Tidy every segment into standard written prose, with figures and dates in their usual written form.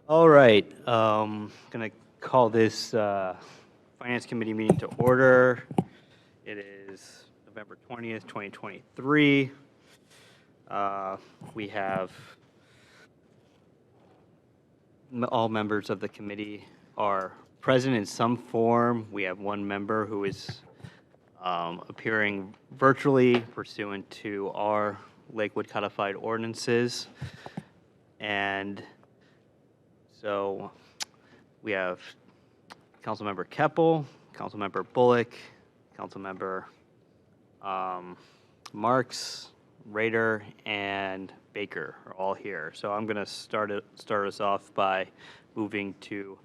All right, going to call this Finance Committee meeting to order. It is November 20th, 2023. We have all members of the committee are present in some form. We have one member who is appearing virtually pursuant to our Lakewood codified ordinances. And so we have Councilmember Keppel, Councilmember Bullock, Councilmember Marks, Rader, and Baker are all here. So I'm going to start us off by moving to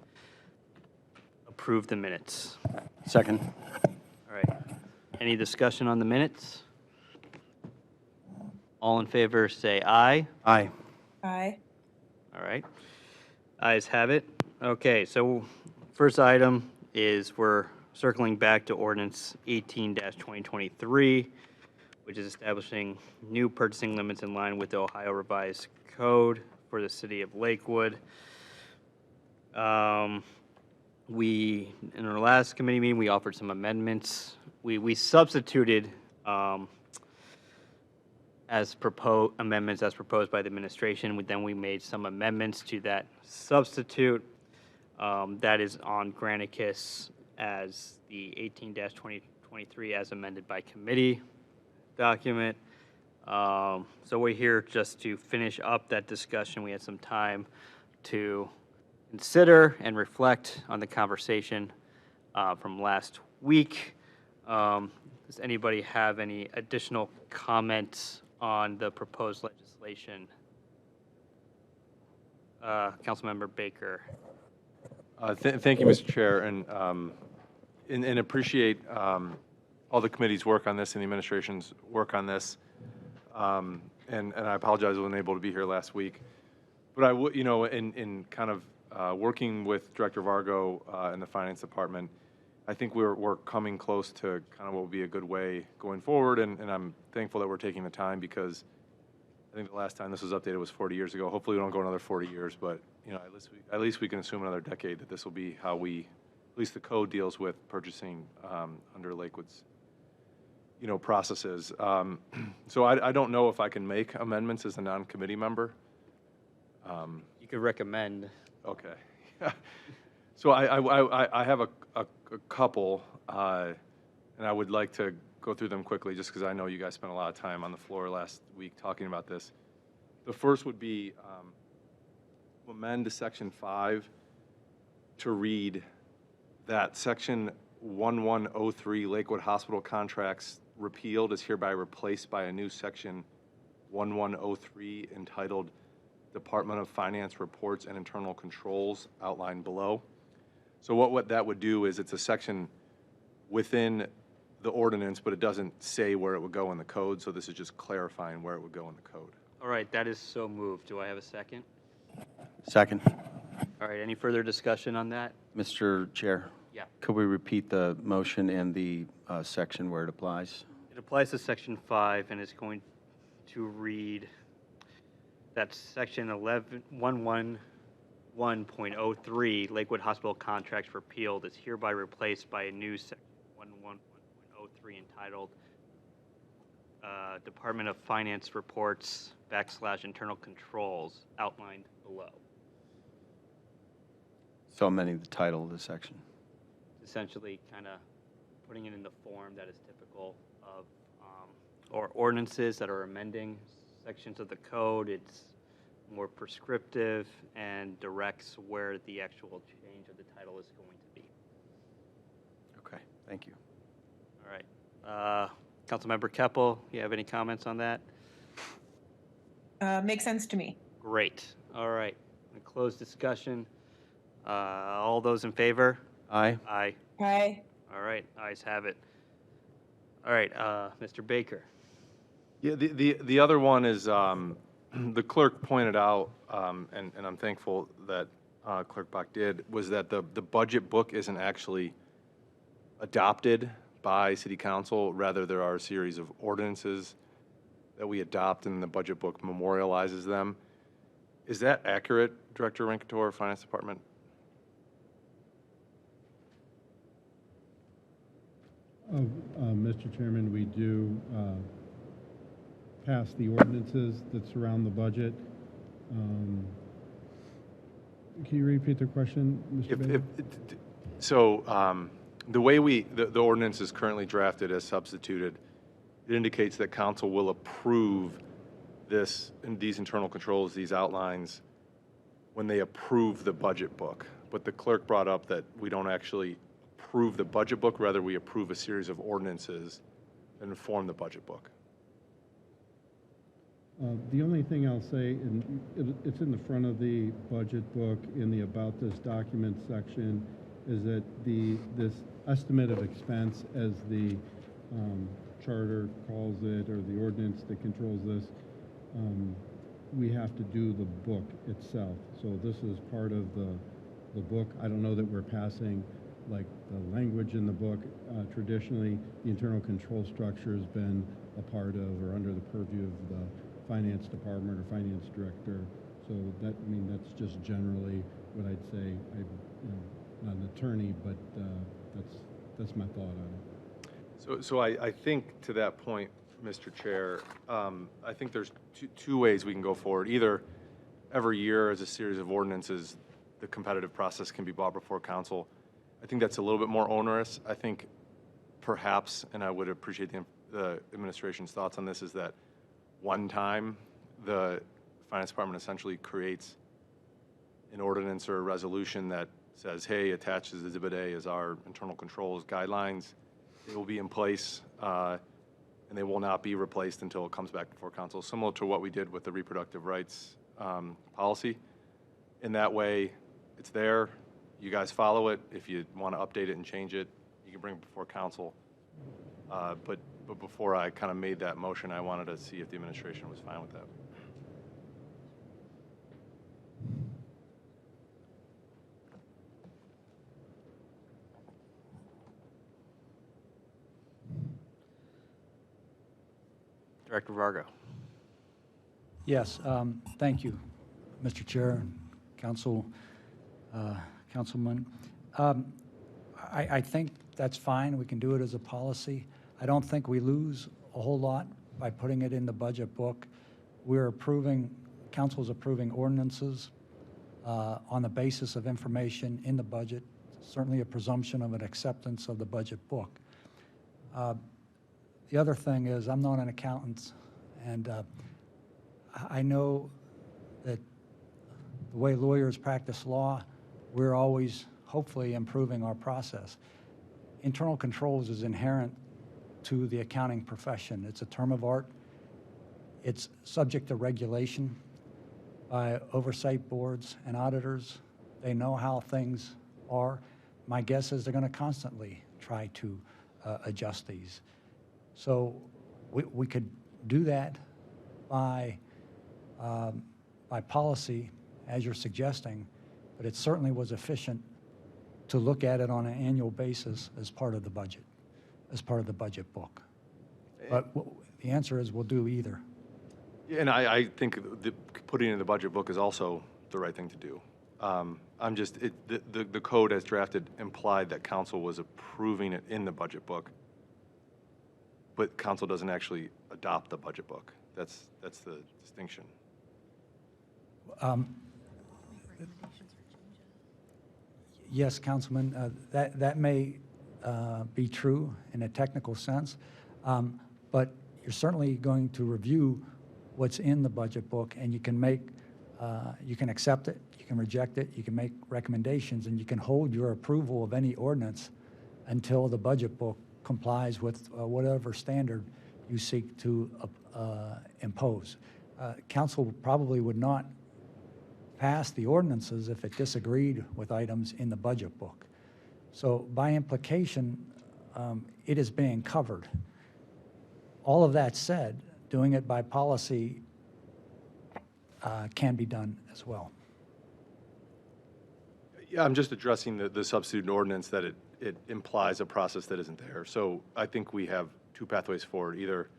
approve the minutes. Second. All right. Any discussion on the minutes? All in favor say aye. Aye. Aye. All right. Ayes have it. Okay, so first item is we're circling back to ordinance 18-2023, which is establishing new purchasing limits in line with the Ohio Revised Code for the city of Lakewood. We, in our last committee meeting, we offered some amendments. We substituted amendments as proposed by the administration. Then we made some amendments to that substitute. That is on Granicus as the 18-2023 as amended by committee document. So we're here just to finish up that discussion. We had some time to consider and reflect on the conversation from last week. Does anybody have any additional comments on the proposed legislation? Councilmember Baker. Thank you, Mr. Chair, and appreciate all the committee's work on this and the administration's work on this. And I apologize I wasn't able to be here last week. But I would, in kind of working with Director Vargo in the Finance Department, I think we're coming close to kind of what would be a good way going forward, and I'm thankful that we're taking the time because I think the last time this was updated was 40 years ago. Hopefully we don't go another 40 years, but at least we can assume another decade that this will be how at least the code deals with purchasing under Lakewood's, processes. So I don't know if I can make amendments as a non-committee member. You could recommend. Okay. So I have a couple, and I would like to go through them quickly just because I know you guys spent a lot of time on the floor last week talking about this. The first would be amend to Section 5 to read that Section 1103 Lakewood Hospital contracts repealed is hereby replaced by a new Section 1103 entitled Department of Finance Reports and Internal Controls outlined below. So what that would do is it's a section within the ordinance, but it doesn't say where it would go in the code, so this is just clarifying where it would go in the code. All right, that is so moved. Do I have a second? Second. All right, any further discussion on that? Mr. Chair? Yeah. Could we repeat the motion and the section where it applies? It applies to Section 5 and is going to read that Section 11.03 Lakewood Hospital contracts repealed is hereby replaced by a new Section 11.03 entitled Department of Finance Reports / Internal Controls outlined below. So amending the title of the section. Essentially kind of putting it in the form that is typical of or ordinances that are amending sections of the code. It's more prescriptive and directs where the actual change of the title is going to be. Okay, thank you. All right. Councilmember Keppel, you have any comments on that? Makes sense to me. Great. All right. Closed discussion. All those in favor? Aye. Aye. Aye. All right. Ayes have it. All right. Mr. Baker. Yeah, the other one is the clerk pointed out, and I'm thankful that Clerk Bach did, was that the budget book isn't actually adopted by City Council. Rather, there are a series of ordinances that we adopt, and the budget book memorializes them. Is that accurate, Director Rankator, Finance Department? Mr. Chairman, we do pass the ordinances that surround the budget. Can you repeat the question, Mr. Bailey? So the way the ordinance is currently drafted as substituted, it indicates that council will approve these internal controls, these outlines, when they approve the budget book. But the clerk brought up that we don't actually approve the budget book, rather we approve a series of ordinances that inform the budget book. The only thing I'll say, and it's in the front of the budget book in the About This Document section, is that this estimate of expense, as the charter calls it, or the ordinance that controls this, we have to do the book itself. So this is part of the book. I don't know that we're passing like the language in the book. Traditionally, the internal control structure has been a part of or under the purview of the finance department or finance director. So that, I mean, that's just generally what I'd say. I'm, not an attorney, but that's my thought on it. So I think to that point, Mr. Chair, I think there's two ways we can go forward. Either every year as a series of ordinances, the competitive process can be brought before council. I think that's a little bit more onerous. I think perhaps, and I would appreciate the administration's thoughts on this, is that one time the finance department essentially creates an ordinance or a resolution that says, hey, attached as Exhibit A is our internal controls guidelines. They will be in place, and they will not be replaced until it comes back before council, similar to what we did with the reproductive rights policy. In that way, it's there. You guys follow it. If you want to update it and change it, you can bring it before council. But before I kind of made that motion, I wanted to see if the administration was fine with that. Director Vargo. Yes, thank you, Mr. Chair, Councilman. I think that's fine. We can do it as a policy. I don't think we lose a whole lot by putting it in the budget book. We're approving, council's approving ordinances on the basis of information in the budget, certainly a presumption of an acceptance of the budget book. The other thing is, I'm not an accountant, and I know that the way lawyers practice law, we're always hopefully improving our process. Internal controls is inherent to the accounting profession. It's a term of art. It's subject to regulation by oversight boards and auditors. They know how things are. My guess is they're going to constantly try to adjust these. So we could do that by policy, as you're suggesting, but it certainly was efficient to look at it on an annual basis as part of the budget, as part of the budget book. But the answer is we'll do either. Yeah, and I think putting it in the budget book is also the right thing to do. I'm just, the code as drafted implied that council was approving it in the budget book, but council doesn't actually adopt the budget book. That's the distinction. Yes, Councilman, that may be true in a technical sense, but you're certainly going to review what's in the budget book, and you can make, you can accept it, you can reject it, you can make recommendations, and you can hold your approval of any ordinance until the budget book complies with whatever standard you seek to impose. Council probably would not pass the ordinances if it disagreed with items in the budget book. So by implication, it is being covered. All of that said, doing it by policy can be done as well. Yeah, I'm just addressing the substitute ordinance that it implies a process that isn't there. So I think we have two pathways forward. Either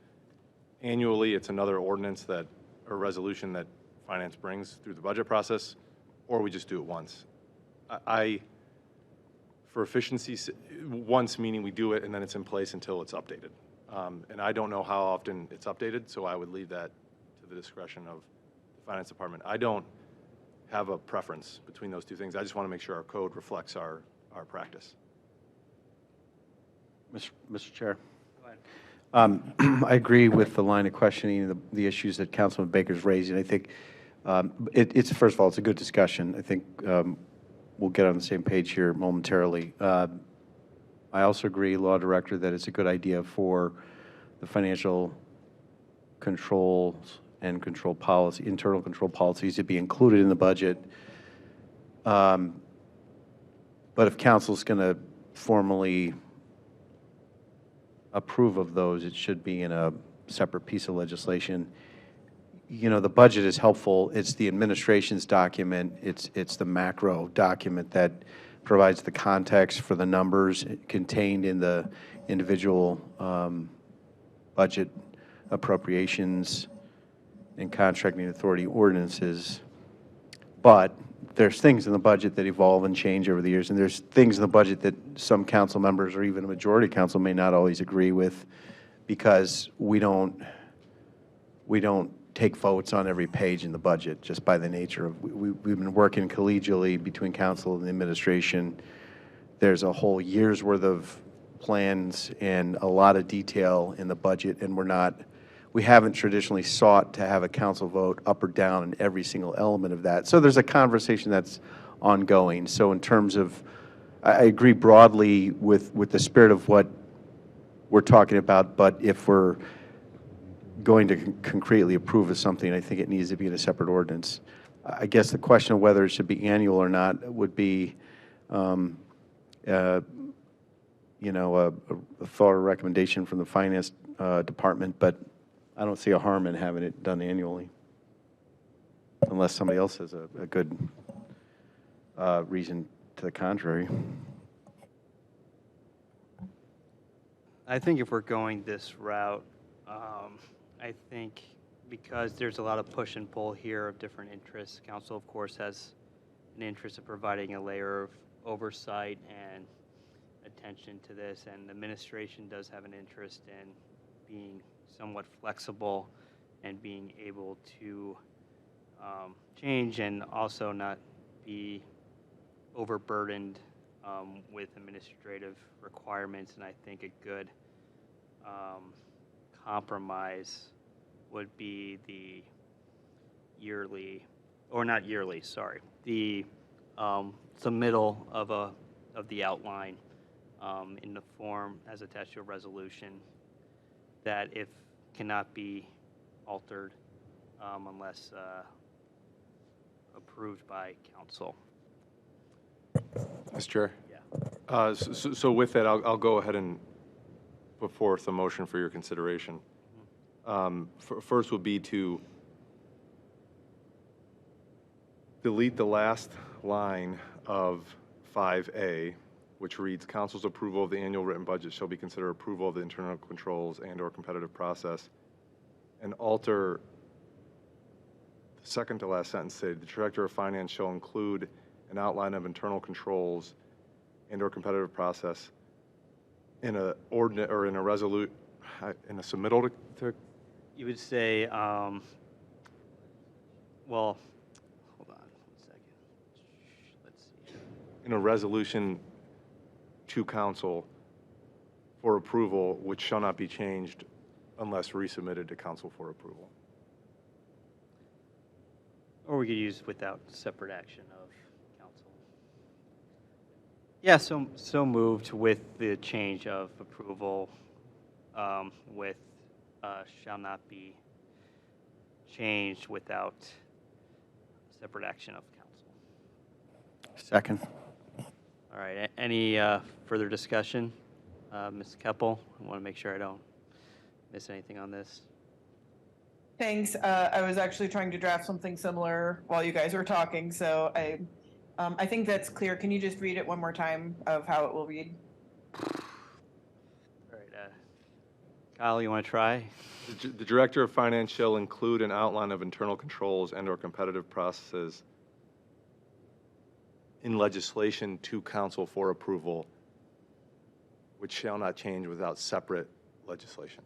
annually, it's another ordinance that, or resolution that finance brings through the budget process, or we just do it once. For efficiency, once meaning we do it and then it's in place until it's updated. And I don't know how often it's updated, so I would leave that to the discretion of the finance department. I don't have a preference between those two things. I just want to make sure our code reflects our practice. Mr. Chair. I agree with the line of questioning, the issues that Councilman Baker's raising. I think it's, first of all, it's a good discussion. I think we'll get on the same page here momentarily. I also agree, Law Director, that it's a good idea for the financial controls and control policy, internal control policies to be included in the budget. But if council's going to formally approve of those, it should be in a separate piece of legislation. You know, the budget is helpful. It's the administration's document. It's the macro document that provides the context for the numbers contained in the individual budget appropriations and contracting authority ordinances. But there's things in the budget that evolve and change over the years, and there's things in the budget that some council members or even a majority council may not always agree with, because we don't take votes on every page in the budget just by the nature of, we've been working collegially between council and the administration. There's a whole year's worth of plans and a lot of detail in the budget, and we haven't traditionally sought to have a council vote up or down in every single element of that. So there's a conversation that's ongoing. So in terms of, I agree broadly with the spirit of what we're talking about, but if we're going to concretely approve of something, I think it needs to be in a separate ordinance. I guess the question of whether it should be annual or not would be, you know, a thought or recommendation from the finance department, but I don't see a harm in having it done annually, unless somebody else has a good reason to the contrary. I think if we're going this route, I think because there's a lot of push and pull here of different interests, council, of course, has an interest of providing a layer of oversight and attention to this, and the administration does have an interest in being somewhat flexible and being able to change and also not be overburdened with administrative requirements. And I think a good compromise would be the yearly, or not yearly, sorry, the submittal of the outline in the form as attached to a resolution that if cannot be altered unless approved by council. Mr. Chair? Yeah. So with that, I'll go ahead and put forth a motion for your consideration. First would be to delete the last line of 5A, which reads, council's approval of the annual written budget shall be considered approval of the internal controls and/or competitive process, and alter the second to last sentence, say the director of finance shall include an outline of internal controls and/or competitive process in a ordinance or in a in a submittal to You would say, well, hold on 1 second. Let's see. in a resolution to council for approval, which shall not be changed unless resubmitted to council for approval. Or we could use without separate action of council. Yeah, so moved with the change of approval with shall not be changed without separate action of council. Second. All right, any further discussion? Ms. Keppel, I want to make sure I don't miss anything on this. Thanks. I was actually trying to draft something similar while you guys were talking, so I think that's clear. Can you just read it one more time of how it will read? All right, Kyle, you want to try? The Director of Finance shall include an outline of internal controls and/or competitive processes in legislation to council for approval, which shall not change without separate legislation,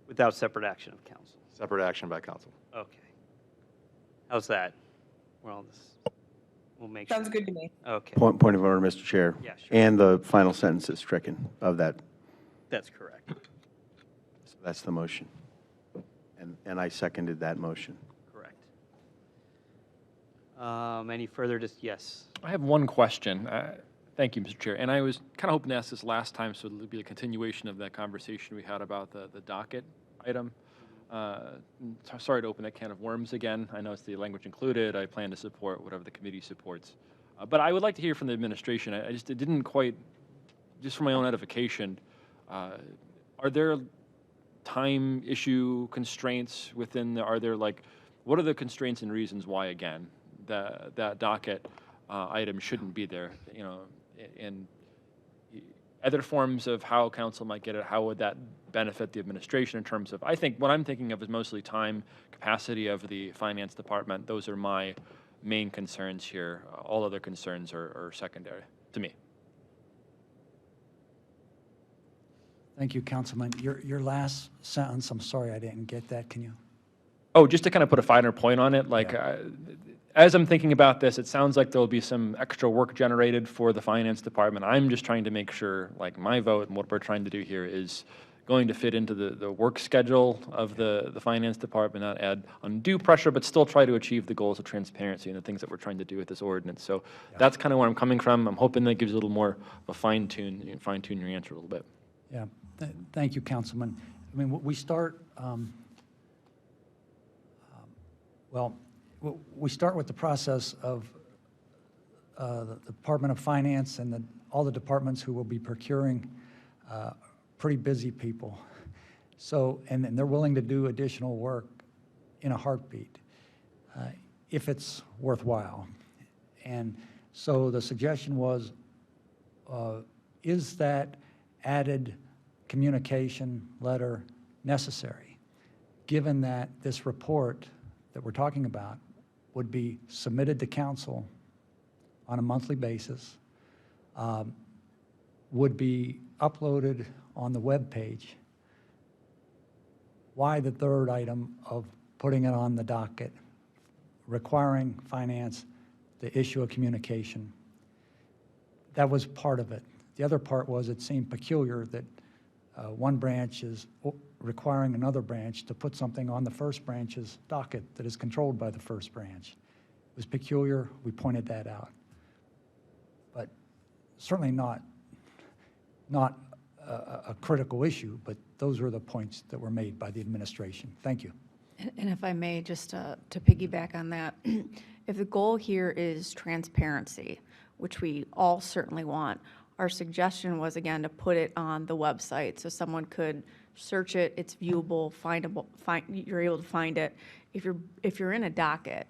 Without separate action of council. separate action by council. Okay. How's that? Well, we'll make sure. Sounds good to me. Okay, Point of order, Mr. Chair. Yeah, sure. And the final sentence is stricken of that. that's correct. So that's the motion. And I seconded that motion. Correct. Any further, yes. I have one question. Thank you, Mr. Chair. And I was kind of hoping to ask this last time, so it'll be a continuation of that conversation we had about the docket item. Sorry to open that can of worms again. I know it's the language included. I plan to support whatever the committee supports. But I would like to hear from the administration. It didn't quite, just for my own edification, are there time issue constraints within, what are the constraints and reasons why, again, that docket item shouldn't be there, in other forms of how council might get it? How would that benefit the administration in terms of, I think what I'm thinking of is mostly time, capacity of the finance department. Those are my main concerns here. All other concerns are secondary to me. Thank you, Councilman. Your last sentence, I'm sorry I didn't get that. Can you? Oh, just to kind of put a finer point on it, as I'm thinking about this, it sounds like there'll be some extra work generated for the finance department. I'm just trying to make sure, my vote and what we're trying to do here is going to fit into the work schedule of the finance department, not add undue pressure, but still try to achieve the goals of transparency and the things that we're trying to do with this ordinance. So that's kind of where I'm coming from. I'm hoping that gives you a little more of a fine-tune your answer a little bit. Yeah, thank you, Councilman. I mean, we start, we start with the process of the Department of Finance and all the departments who will be procuring pretty busy people. So, and they're willing to do additional work in a heartbeat if it's worthwhile. And so the suggestion was, is that added communication letter necessary, given that this report that we're talking about would be submitted to council on a monthly basis, would be uploaded on the web page? Why the third item of putting it on the docket, requiring finance to issue a communication? That was part of it. The other part was it seemed peculiar that one branch is requiring another branch to put something on the first branch's docket that is controlled by the first branch. It was peculiar. We pointed that out. But certainly not a critical issue, but those were the points that were made by the administration. Thank you. And if I may, just to piggyback on that, if the goal here is transparency, which we all certainly want, our suggestion was, again, to put it on the website so someone could search it, it's viewable, findable, you're able to find it. If you're in a docket,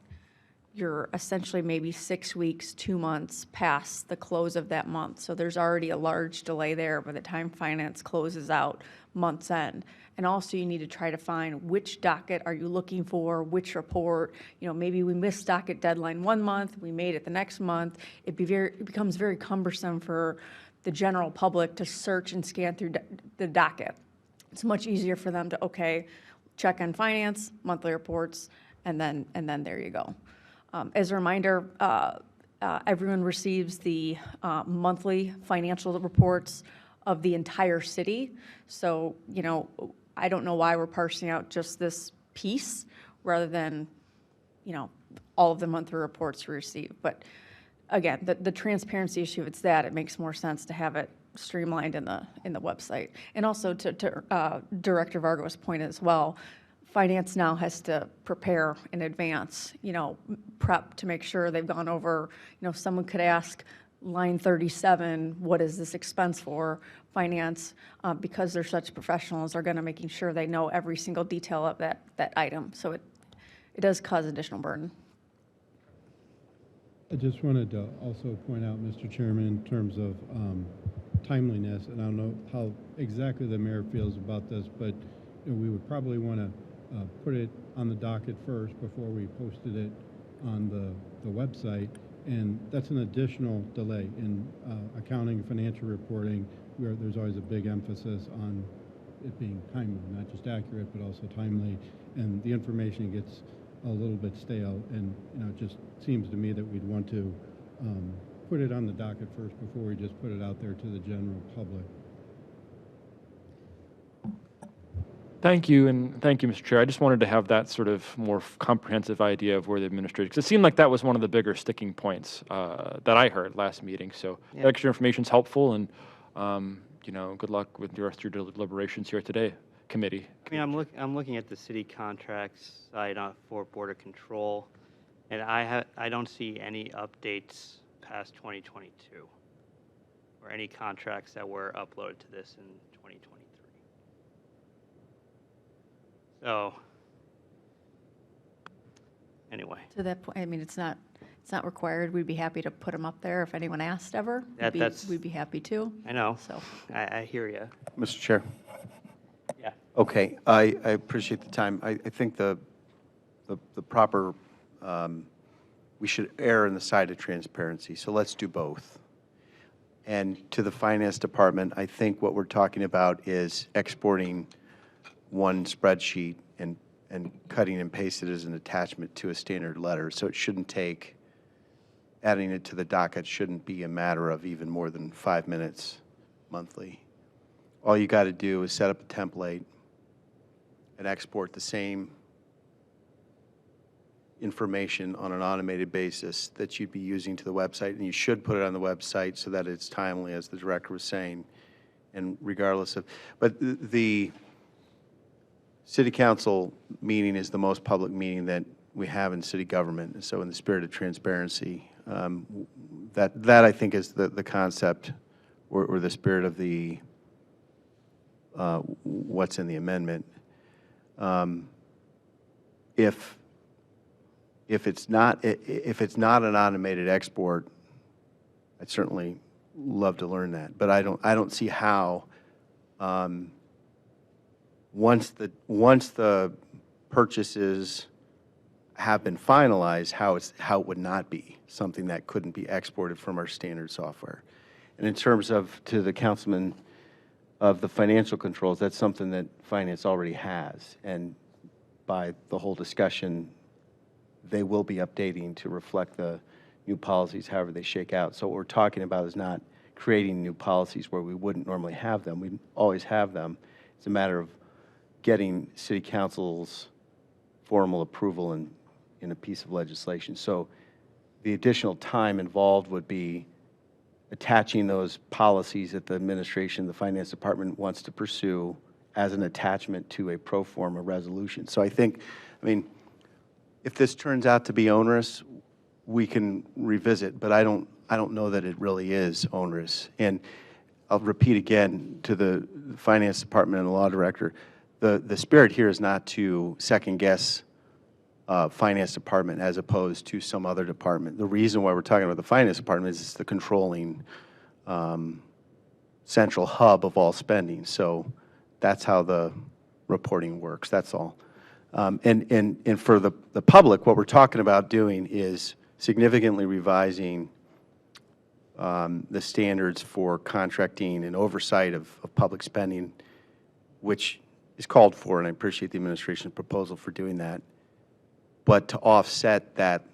you're essentially maybe 6 weeks, 2 months past the close of that month. So there's already a large delay there by the time finance closes out month's end. And also you need to try to find which docket are you looking for, which report. Maybe we missed docket deadline 1 month, we made it the next month. It becomes very cumbersome for the general public to search and scan through the docket. It's much easier for them to, check on finance, monthly reports, and then there you go. As a reminder, everyone receives the monthly financial reports of the entire city. So, I don't know why we're parsing out just this piece rather than, all of the monthly reports we receive. But again, the transparency issue, it's that, it makes more sense to have it streamlined in the website. And also to Director Vargo's point as well, finance now has to prepare in advance, prep to make sure they've gone over, someone could ask line 37, what is this expense for? Finance, because they're such professionals, are going to making sure they know every single detail of that item. So it does cause additional burden. I just wanted to also point out, Mr. Chairman, in terms of timeliness, and I don't know how exactly the mayor feels about this, but we would probably want to put it on the docket first before we posted it on the website, and that's an additional delay in accounting, financial reporting, where there's always a big emphasis on it being timely, not just accurate, but also timely, and the information gets a little bit stale, and it just seems to me that we'd want to put it on the docket first before we just put it out there to the general public. Thank you, and thank you, Mr. Chair. I just wanted to have that sort of more comprehensive idea of where the administration, because it seemed like that was one of the bigger sticking points that I heard last meeting. So Yeah. that extra information is helpful, and good luck with the rest of your deliberations here today, committee. I mean, I'm looking at the city contracts site for Border Control, and I don't see any updates past 2022 or any contracts that were uploaded to this in 2023. So, anyway, To that point, I mean, it's not required. We'd be happy to put them up there if anyone asked ever. That's- We'd be happy to, I know, so. I hear you. Mr. Chair. Yeah. Okay, I appreciate the time. I think the proper, we should err on the side of transparency, so let's do both. And to the Finance Department, I think what we're talking about is exporting one spreadsheet and cutting and pasting it as an attachment to a standard letter. So it shouldn't take, adding it to the docket shouldn't be a matter of even more than 5 minutes monthly. All you got to do is set up a template and export the same information on an automated basis that you'd be using to the website, and you should put it on the website so that it's timely, as the director was saying, and regardless of, but the city council meeting is the most public meeting that we have in city government, and so in the spirit of transparency, that I think is the concept or the spirit of the what's in the amendment. If it's not an automated export, I'd certainly love to learn that, but I don't see how. Once the purchases have been finalized, how it would not be something that couldn't be exported from our standard software. And in terms of, to the councilman of the financial controls, that's something that finance already has, and by the whole discussion, they will be updating to reflect the new policies, however they shake out. So what we're talking about is not creating new policies where we wouldn't normally have them. We always have them. It's a matter of getting city council's formal approval in a piece of legislation. So the additional time involved would be attaching those policies that the administration, the finance department wants to pursue as an attachment to a pro forma resolution. So I mean, if this turns out to be onerous, we can revisit, but I don't know that it really is onerous. And I'll repeat again to the finance department and the law director, the spirit here is not to second guess finance department as opposed to some other department. The reason why we're talking about the finance department is it's the controlling central hub of all spending. So that's how the reporting works. That's all. And for the public, what we're talking about doing is significantly revising the standards for contracting and oversight of public spending, which is called for, and I appreciate the administration's proposal for doing that. But to offset that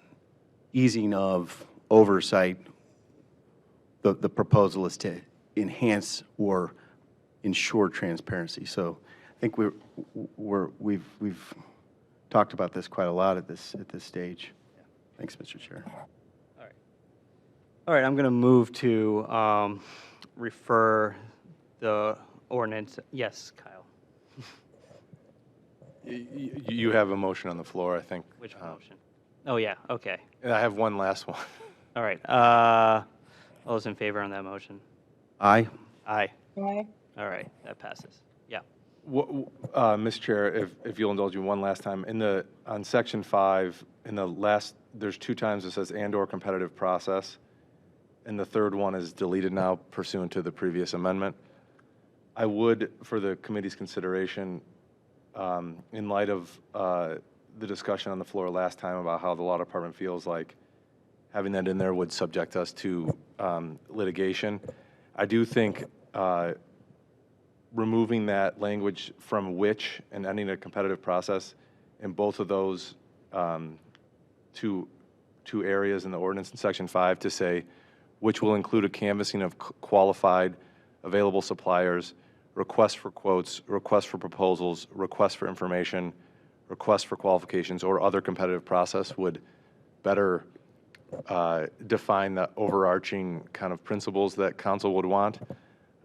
easing of oversight, the proposal is to enhance or ensure transparency. So I think we've talked about this quite a lot at this stage. Thanks, Mr. Chair. All right, I'm going to move to refer the ordinance. Yes, Kyle. You have a motion on the floor, I think. Which motion? Oh, yeah, okay. And I have one last one. All right. All those in favor on that motion? Aye. Aye. Aye. All right, that passes. Yeah. Mr. Chair, if you'll indulge me one last time, on section 5, there's 2 times it says and/or competitive process, and the third one is deleted now pursuant to the previous amendment. I would, for the committee's consideration, in light of the discussion on the floor last time about how the law department feels like having that in there would subject us to litigation, I do think removing that language from which and ending a competitive process in both of those two areas in the ordinance in section 5 to say which will include a canvassing of qualified available suppliers, requests for quotes, requests for proposals, requests for information, requests for qualifications, or other competitive process would better define the overarching kind of principles that council would want.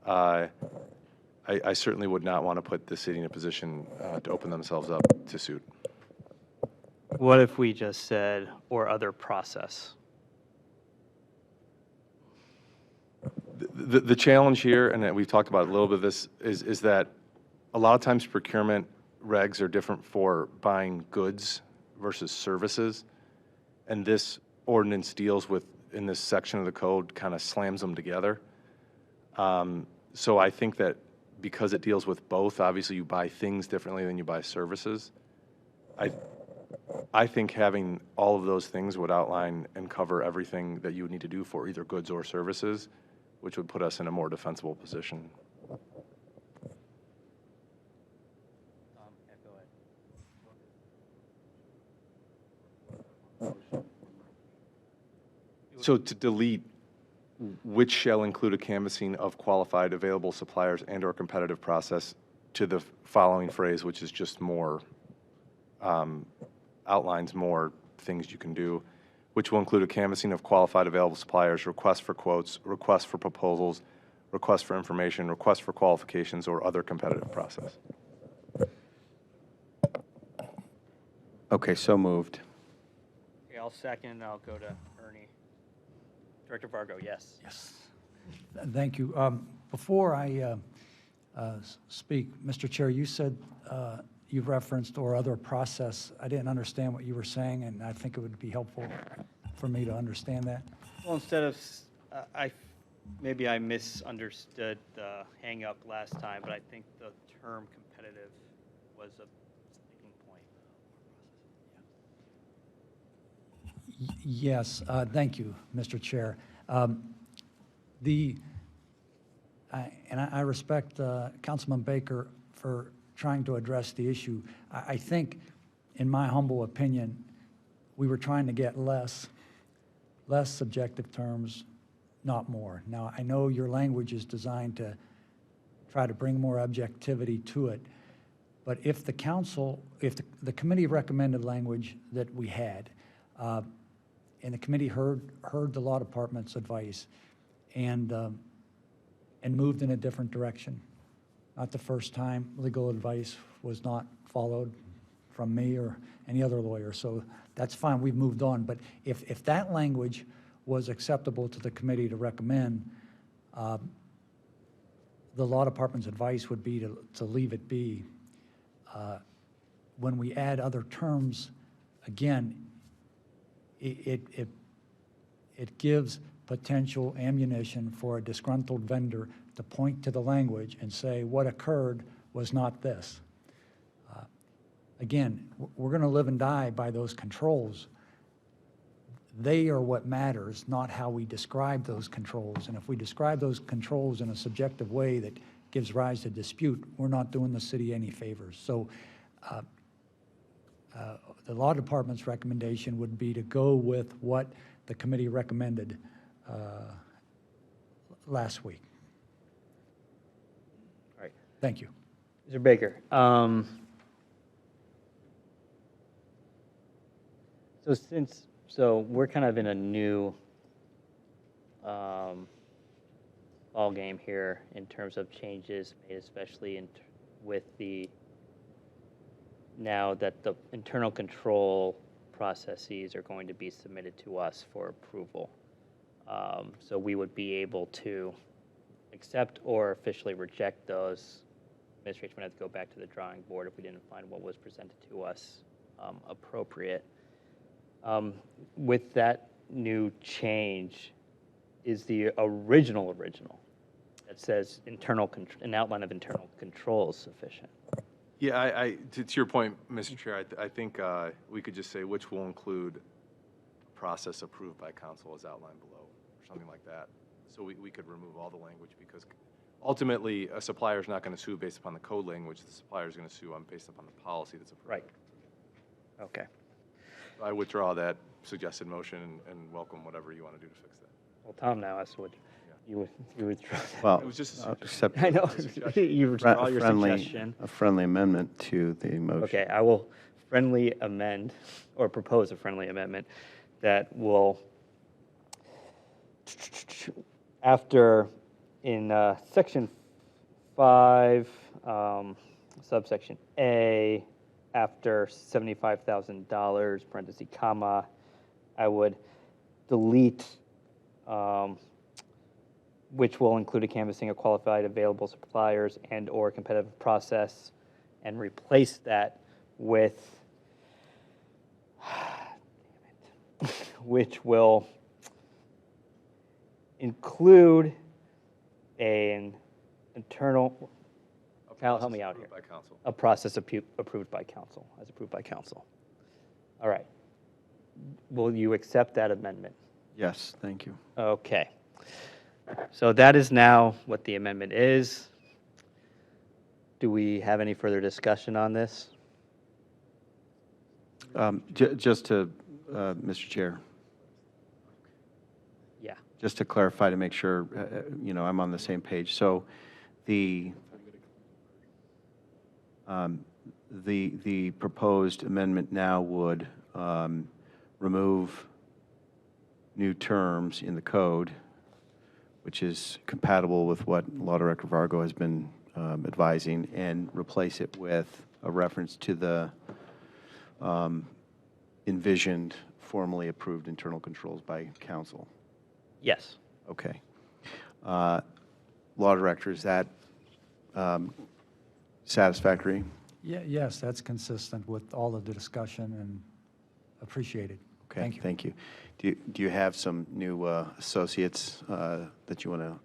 I certainly would not want to put the city in a position to open themselves up to suit. What if we just said, or other process? The challenge here, and we've talked about a little bit of this, is that a lot of times procurement regs are different for buying goods versus services, and this ordinance deals with, in this section of the code, kind of slams them together. So I think that because it deals with both, obviously you buy things differently than you buy services. I think having all of those things would outline and cover everything that you would need to do for either goods or services, which would put us in a more defensible position. So to delete, which shall include a canvassing of qualified available suppliers and/or competitive process, to the following phrase, which is just more, outlines more things you can do, which will include a canvassing of qualified available suppliers, requests for quotes, requests for proposals, requests for information, requests for qualifications, or other competitive process. Okay, so moved. Okay, I'll second, I'll go to Ernie. Director Vargo, yes. Yes. Thank you. Before I speak, Mr. Chair, you said you referenced or other process. I didn't understand what you were saying, and I think it would be helpful for me to understand that. Well, instead of, maybe I misunderstood the hang-up last time, but I think the term competitive was a sticking point. Yes, thank you, Mr. Chair. I respect Councilman Baker for trying to address the issue. I think, in my humble opinion, we were trying to get less subjective terms, not more. Now, I know your language is designed to try to bring more objectivity to it, but if the council, if the committee recommended language that we had, and the committee heard the law department's advice and moved in a different direction. Not the first time legal advice was not followed from me or any other lawyer, so that's fine, we've moved on. But if that language was acceptable to the committee to recommend, the law department's advice would be to leave it be. When we add other terms, again, it gives potential ammunition for a disgruntled vendor to point to the language and say what occurred was not this. Again, we're going to live and die by those controls. They are what matters, not how we describe those controls. And if we describe those controls in a subjective way that gives rise to dispute, we're not doing the city any favors. So the law department's recommendation would be to go with what the committee recommended last week. All right. Thank you. Mr. Baker, so we're kind of in a new ball game here in terms of changes made, especially with the, now that the internal control processes are going to be submitted to us for approval. So we would be able to accept or officially reject those. Administration would have to go back to the drawing board if we didn't find what was presented to us appropriate. With that new change, is the original that says an outline of internal controls sufficient. Yeah, to your point, Mr. Chair, I think we could just say which will include a process approved by council as outlined below, or something like that. So we could remove all the language, because ultimately, a supplier is not going to sue based upon the code language. The supplier is going to sue based upon the policy that's approved. Right. Okay. I withdraw that suggested motion and welcome whatever you want to do to fix that. Well, Tom now has to, you withdraw that. Well, It was just a I'll suggestion. accept I know, a suggestion. you withdraw your friendly, suggestion. a friendly amendment to the motion. Okay, I will friendly amend, or propose a friendly amendment that will, after, in section 5, subsection A, after $75,000, parentheses, comma, I would delete, which will include a canvassing of qualified available suppliers and/or competitive process, and replace that with, damn it, which will include an internal, Cal, help me out here. Approved by council. A process approved by council, as approved by council. All right. Will you accept that amendment? Yes, thank you. Okay. So that is now what the amendment is. Do we have any further discussion on this? Just to, Mr. Chair, Yeah. just to clarify, to make sure, I'm on the same page. So the proposed amendment now would remove new terms in the code, which is compatible with what Law Director Vargo has been advising, and replace it with a reference to the envisioned, formally approved internal controls by council. Yes. Okay. Law Director, is that satisfactory? Yes, that's consistent with all of the discussion and appreciated. Okay, Thank you. thank you. Do you have some new associates that you want to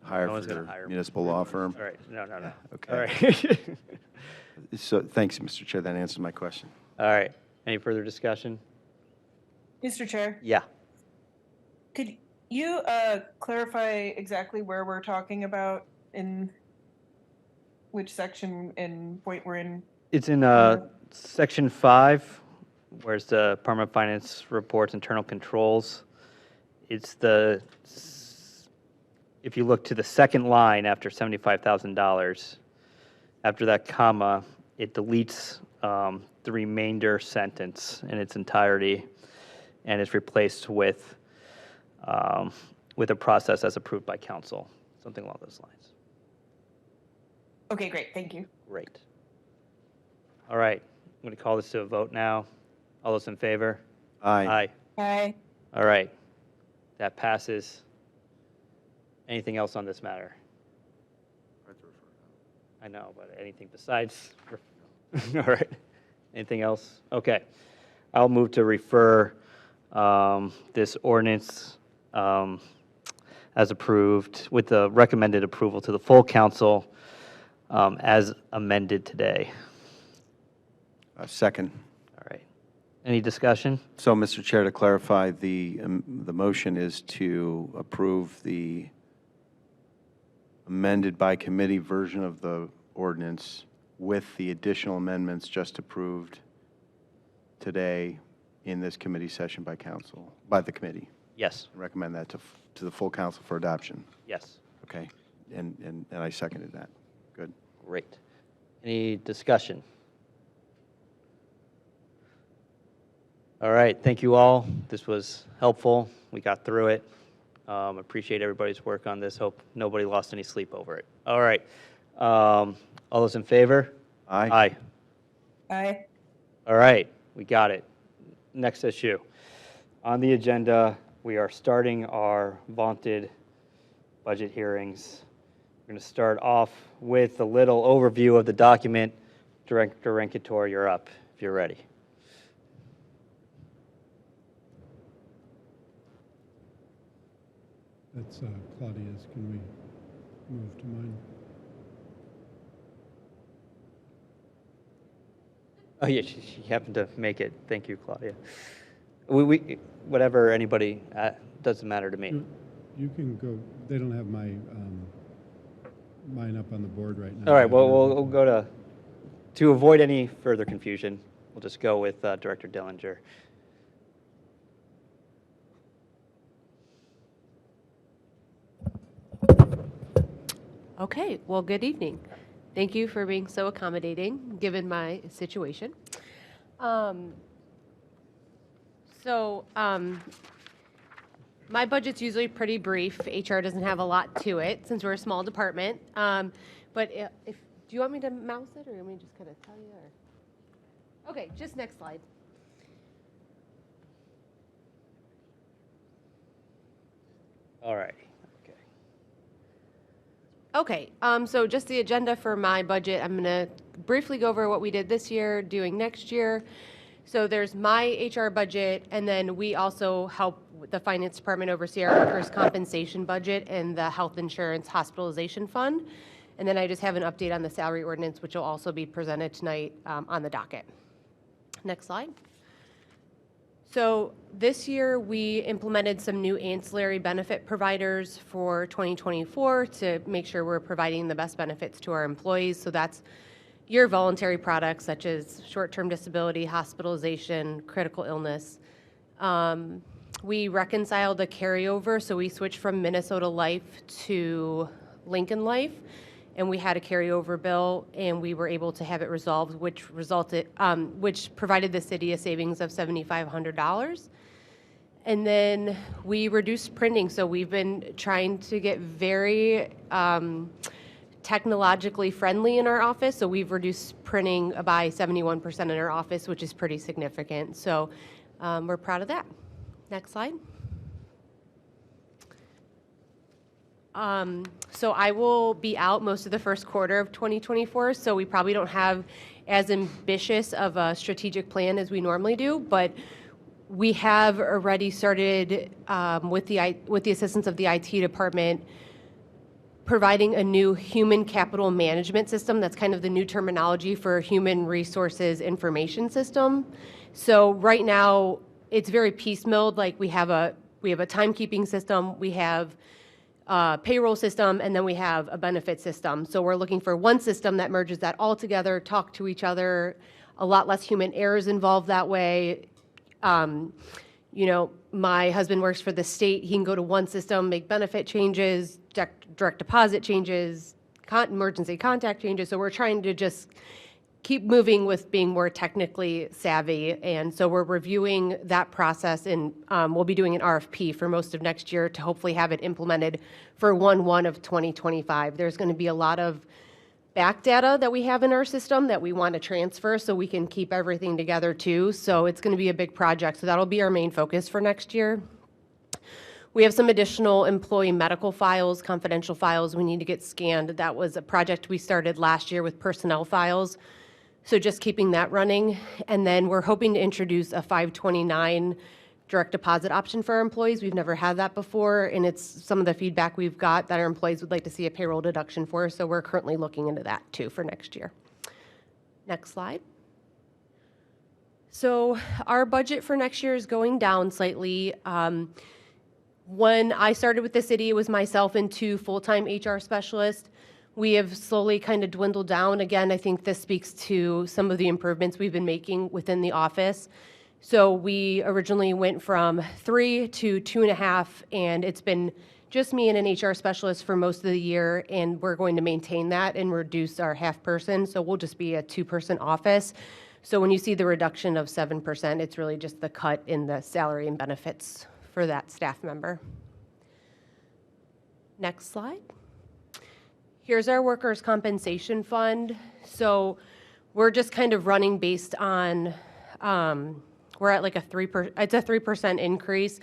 hire No for one's gonna your hire municipal law firm? All right, no. Okay. All right. So, thanks, Mr. Chair, that answers my question. All right. Any further discussion? Mr. Chair, Yeah. could you clarify exactly where we're talking about, in which section and point we're in? It's in section 5, where's the Department of Finance reports internal controls. It's if you look to the second line after $75,000, after that comma, it deletes the remainder sentence in its entirety, and is replaced with a process as approved by council, something along those lines. Okay, great, thank you. Great. All right, I'm going to call this to a vote now. All those in favor? Aye. Aye. Aye. All right, that passes. Anything else on this matter? I know, but anything besides? All right. Anything else? Okay. I'll move to refer this ordinance as approved, with the recommended approval to the full council as amended today. Second. All right. Any discussion? So, Mr. Chair, to clarify, the motion is to approve the amended by committee version of the ordinance with the additional amendments just approved today in this committee session by council, by the committee. Yes. Recommend that to the full council for adoption. Yes. Okay. And I seconded that. Good. Great. Any discussion? All right, thank you all. This was helpful. We got through it. Appreciate everybody's work on this. Hope nobody lost any sleep over it. All right. All those in favor? Aye. Aye. Aye. All right, we got it. Next issue. On the agenda, we are starting our vaunted budget hearings. We're going to start off with a little overview of the document. Director Renkitor, you're up, if you're ready. That's Claudia's. Can we move to mine? Oh, yeah, she happened to make it. Thank you, Claudia. Whatever anybody, doesn't matter to me. You can go, they don't have my, mine up on the board right now. All right, well, we'll go to avoid any further confusion, we'll just go with Director Dillinger. Okay, well, good evening. Thank you for being so accommodating, given my situation. My budget's usually pretty brief. HR doesn't have a lot to it, since we're a small department. But do you want me to mouse it, or you want me to just kind of tell you? Or? Okay, just next slide. All right. Okay, so just the agenda for my budget, I'm going to briefly go over what we did this year, doing next year. So there's my HR budget, and then we also help the finance department oversee our workers' compensation budget and the health insurance hospitalization fund. And then I just have an update on the salary ordinance, which will also be presented tonight on the docket. Next slide. So this year, we implemented some new ancillary benefit providers for 2024 to make sure we're providing the best benefits to our employees. So that's your voluntary products such as short-term disability, hospitalization, critical illness. We reconciled a carryover, so we switched from Minnesota Life to Lincoln Life, and we had a carryover bill, and we were able to have it resolved, which provided the city a savings of $7,500. And then we reduced printing, so we've been trying to get very technologically friendly in our office. So we've reduced printing by 71% in our office, which is pretty significant. So we're proud of that. Next slide. So I will be out most of the first quarter of 2024, so we probably don't have as ambitious of a strategic plan as we normally do, but we have already started with the assistance of the IT department providing a new human capital management system. That's kind of the new terminology for human resources information system. So right now it's very piecemealed. Like we have a timekeeping system, we have payroll system, and then we have a benefit system. So we're looking for one system that merges that all together, talk to each other, a lot less human errors involved that way. You know, my husband works for the state. He can go to one system, make benefit changes, direct deposit changes, emergency contact changes. So we're trying to just keep moving with being more technically savvy. And so we're reviewing that process, and we'll be doing an RFP for most of next year to hopefully have it implemented for 1/1 of 2025. There's going to be a lot of back data that we have in our system that we want to transfer so we can keep everything together too. So it's going to be a big project. So that'll be our main focus for next year. We have some additional employee medical files, confidential files we need to get scanned. That was a project we started last year with personnel files. So just keeping that running. And then we're hoping to introduce a 529 direct deposit option for our employees. We've never had that before, and it's some of the feedback we've got that our employees would like to see a payroll deduction for. So we're currently looking into that too for next year. Next slide. So our budget for next year is going down slightly. When I started with the city, it was myself and 2 full-time HR specialists. We have slowly kind of dwindled down. Again, I think this speaks to some of the improvements we've been making within the office. So we originally went from 3 to 2.5, and it's been just me and an HR specialist for most of the year, and we're going to maintain that and reduce our half person. So we'll just be a 2-person office. So when you see the reduction of 7%, it's really just the cut in the salary and benefits for that staff member. Next slide. Here's our workers' compensation fund. So we're just kind of running based on, we're at like it's a 3% increase,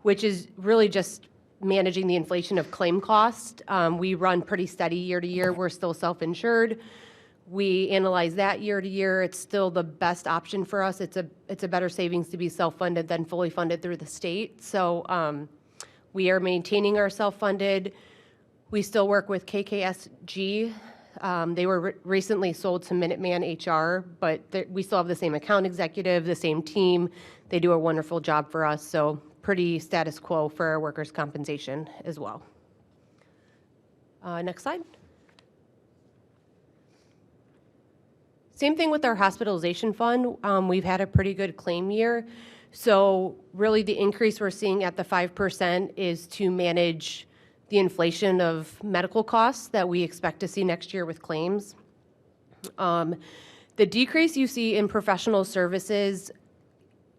which is really just managing the inflation of claim cost. We run pretty steady year to year. We're still self-insured. We analyze that year to year. It's still the best option for us. It's a better savings to be self-funded than fully funded through the state. So We are maintaining our self-funded. We still work with KKSG. They were recently sold to Minuteman HR, but we still have the same account executive, the same team. They do a wonderful job for us, so pretty status quo for our workers' compensation as well. Next slide. Same thing with our hospitalization fund. We've had a pretty good claim year. So really the increase we're seeing at the 5% is to manage the inflation of medical costs that we expect to see next year with claims. The decrease you see in professional services,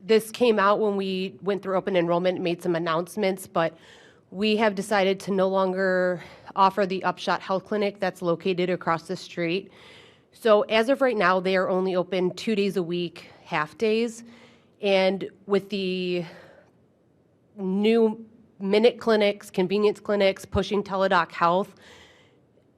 this came out when we went through open enrollment and made some announcements, but we have decided to no longer offer the Upshot Health Clinic that's located across the street. So as of right now, they are only open 2 days a week, half days. And with the new minute clinics, convenience clinics, pushing Teladoc Health,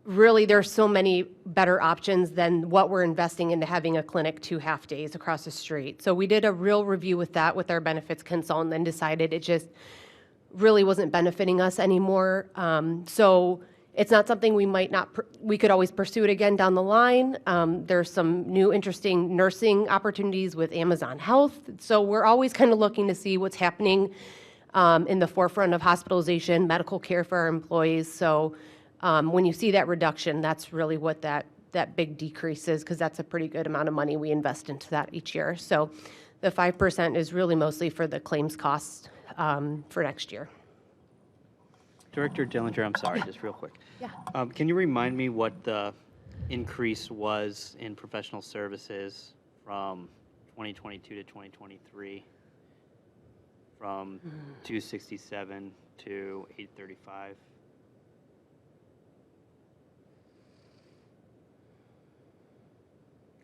really there's so many better options than what we're investing into having a clinic 2 half days across the street. So we did a real review with that with our benefits consultant and decided it just really wasn't benefiting us anymore. So it's not something we could always pursue it again down the line. There's some new interesting nursing opportunities with Amazon Health. So we're always kind of looking to see what's happening in the forefront of hospitalization, medical care for our employees. So when you see that reduction, that's really what that big decrease is, because that's a pretty good amount of money we invest into that each year. So the 5% is really mostly for the claims costs for next year. Director Dillinger, I'm sorry, just real quick. Yeah. Can you remind me what the increase was in professional services from 2022 to 2023? From 267 to 835?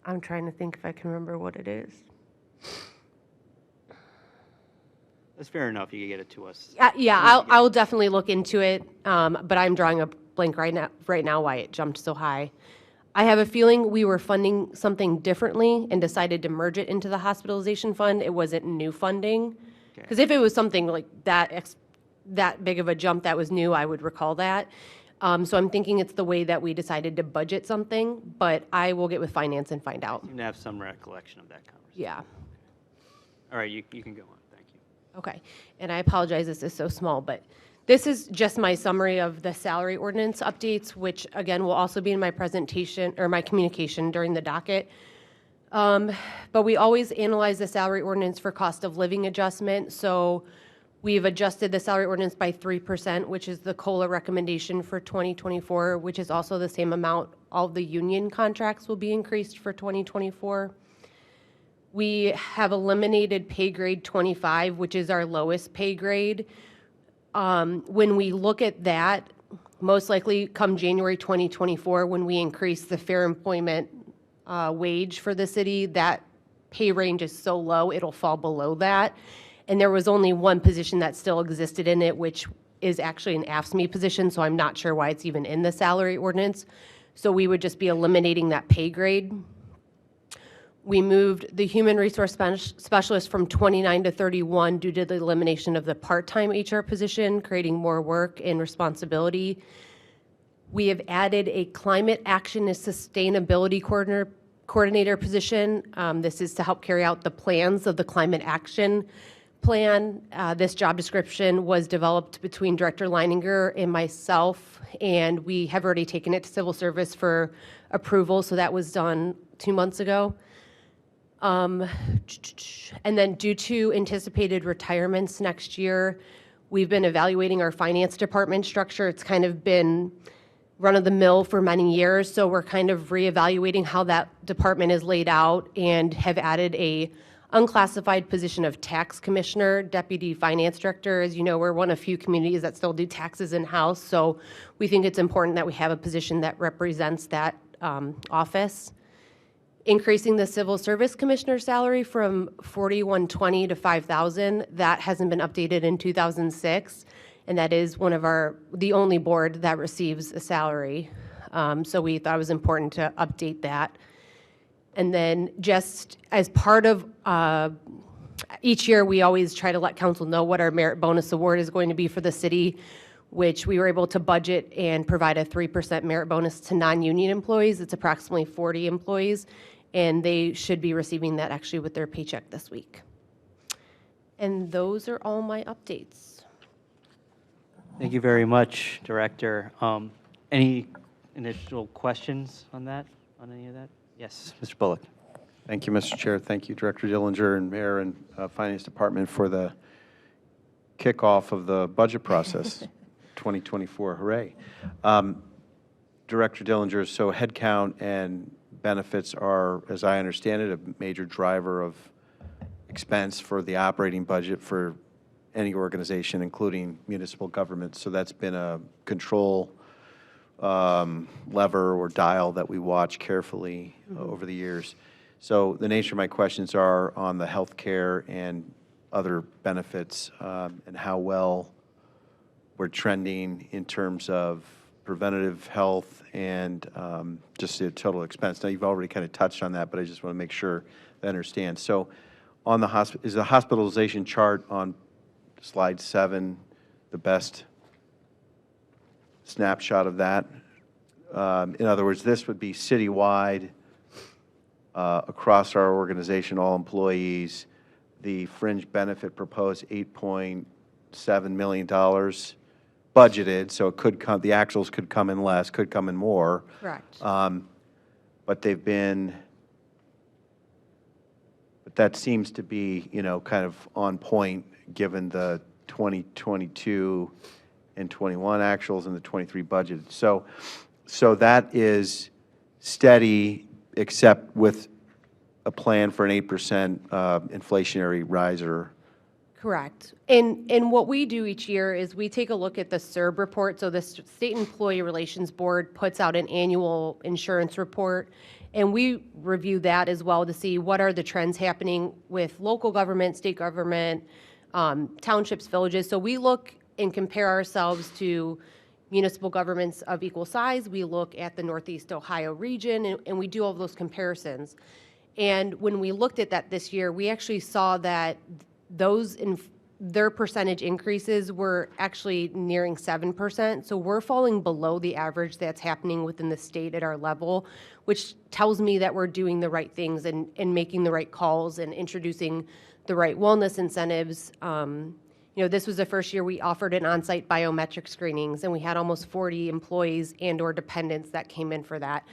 I'm trying to think if I can remember what it is. That's fair enough. You can get it to us. Yeah, I'll definitely look into it, but I'm drawing a blank right now why it jumped so high. I have a feeling we were funding something differently and decided to merge it into the hospitalization fund. It wasn't new funding. Because if it was something like that big of a jump that was new, I would recall that. So I'm thinking it's the way that we decided to budget something, but I will get with finance and find out. I seem to have some recollection of that conversation. Yeah. All right, you can go on. Thank you. Okay, and I apologize, this is so small, but this is just my summary of the salary ordinance updates, which again will also be in my presentation or my communication during the docket. But we always analyze the salary ordinance for cost of living adjustment. So we've adjusted the salary ordinance by 3%, which is the COLA recommendation for 2024, which is also the same amount all the union contracts will be increased for 2024. We have eliminated pay grade 25, which is our lowest pay grade. When we look at that, most likely come January 2024, when we increase the fair employment wage for the city, that pay range is so low, it'll fall below that. And there was only one position that still existed in it, which is actually an AFSCME position, so I'm not sure why it's even in the salary ordinance. So we would just be eliminating that pay grade. We moved the human resource specialist from 29 to 31 due to the elimination of the part-time HR position, creating more work and responsibility. We have added a climate action and sustainability coordinator position. This is to help carry out the plans of the climate action plan. This job description was developed between Director Leininger and myself, and we have already taken it to civil service for approval, so that was done 2 months ago. And then due to anticipated retirements next year, we've been evaluating our finance department structure. It's kind of been run-of-the-mill for many years, so we're kind of reevaluating how that department is laid out and have added a unclassified position of tax commissioner, deputy finance director. As you know, we're one of few communities that still do taxes in-house, so we think it's important that we have a position that represents that office. Increasing the civil service commissioner salary from $4,120 to $5,000. That hasn't been updated in 2006, and that is one of the only board that receives a salary. So we thought it was important to update that. And then just as part of each year, we always try to let council know what our merit bonus award is going to be for the city, which we were able to budget and provide a 3% merit bonus to non-union employees. It's approximately 40 employees, and they should be receiving that actually with their paycheck this week. And those are all my updates. Thank you very much, Director. Any initial questions on that, on any of that? Yes, Mr. Bullock. Thank you, Mr. Chair. Thank you, Director Dillinger and Mayor and Finance Department for the kickoff of the budget process, 2024. Hooray. Director Dillinger, so headcount and benefits are, as I understand it, a major driver of expense for the operating budget for any organization, including municipal government. So that's been a control lever or dial that we watch carefully over the years. So the nature of my questions are on the health care and other benefits and how well we're trending in terms of preventative health and just the total expense. Now, you've already kind of touched on that, but I just want to make sure I understand. So on the is the hospitalization chart on slide 7 the best snapshot of that? In other words, this would be citywide, across our organization, all employees. The fringe benefit proposed $8.7 million budgeted, so it could come, the actuals could come in less, could come in more. Correct. But they've been, but that seems to be, you know, kind of on point given the 2022 and 21 actuals and the 23 budget. So that is steady, except with a plan for an 8% inflationary riser. Correct. And what we do each year is we take a look at the CERB report. So the State Employee Relations Board puts out an annual insurance report, and we review that as well to see what are the trends happening with local government, state government, townships, villages. So we look and compare ourselves to municipal governments of equal size. We look at the Northeast Ohio region, and we do all of those comparisons. And when we looked at that this year, we actually saw that their percentage increases were actually nearing 7%. So we're falling below the average that's happening within the state at our level, which tells me that we're doing the right things and making the right calls and introducing the right wellness incentives. You know, this was the first year we offered an on-site biometric screenings, and we had almost 40 employees and/or dependents that came in for that.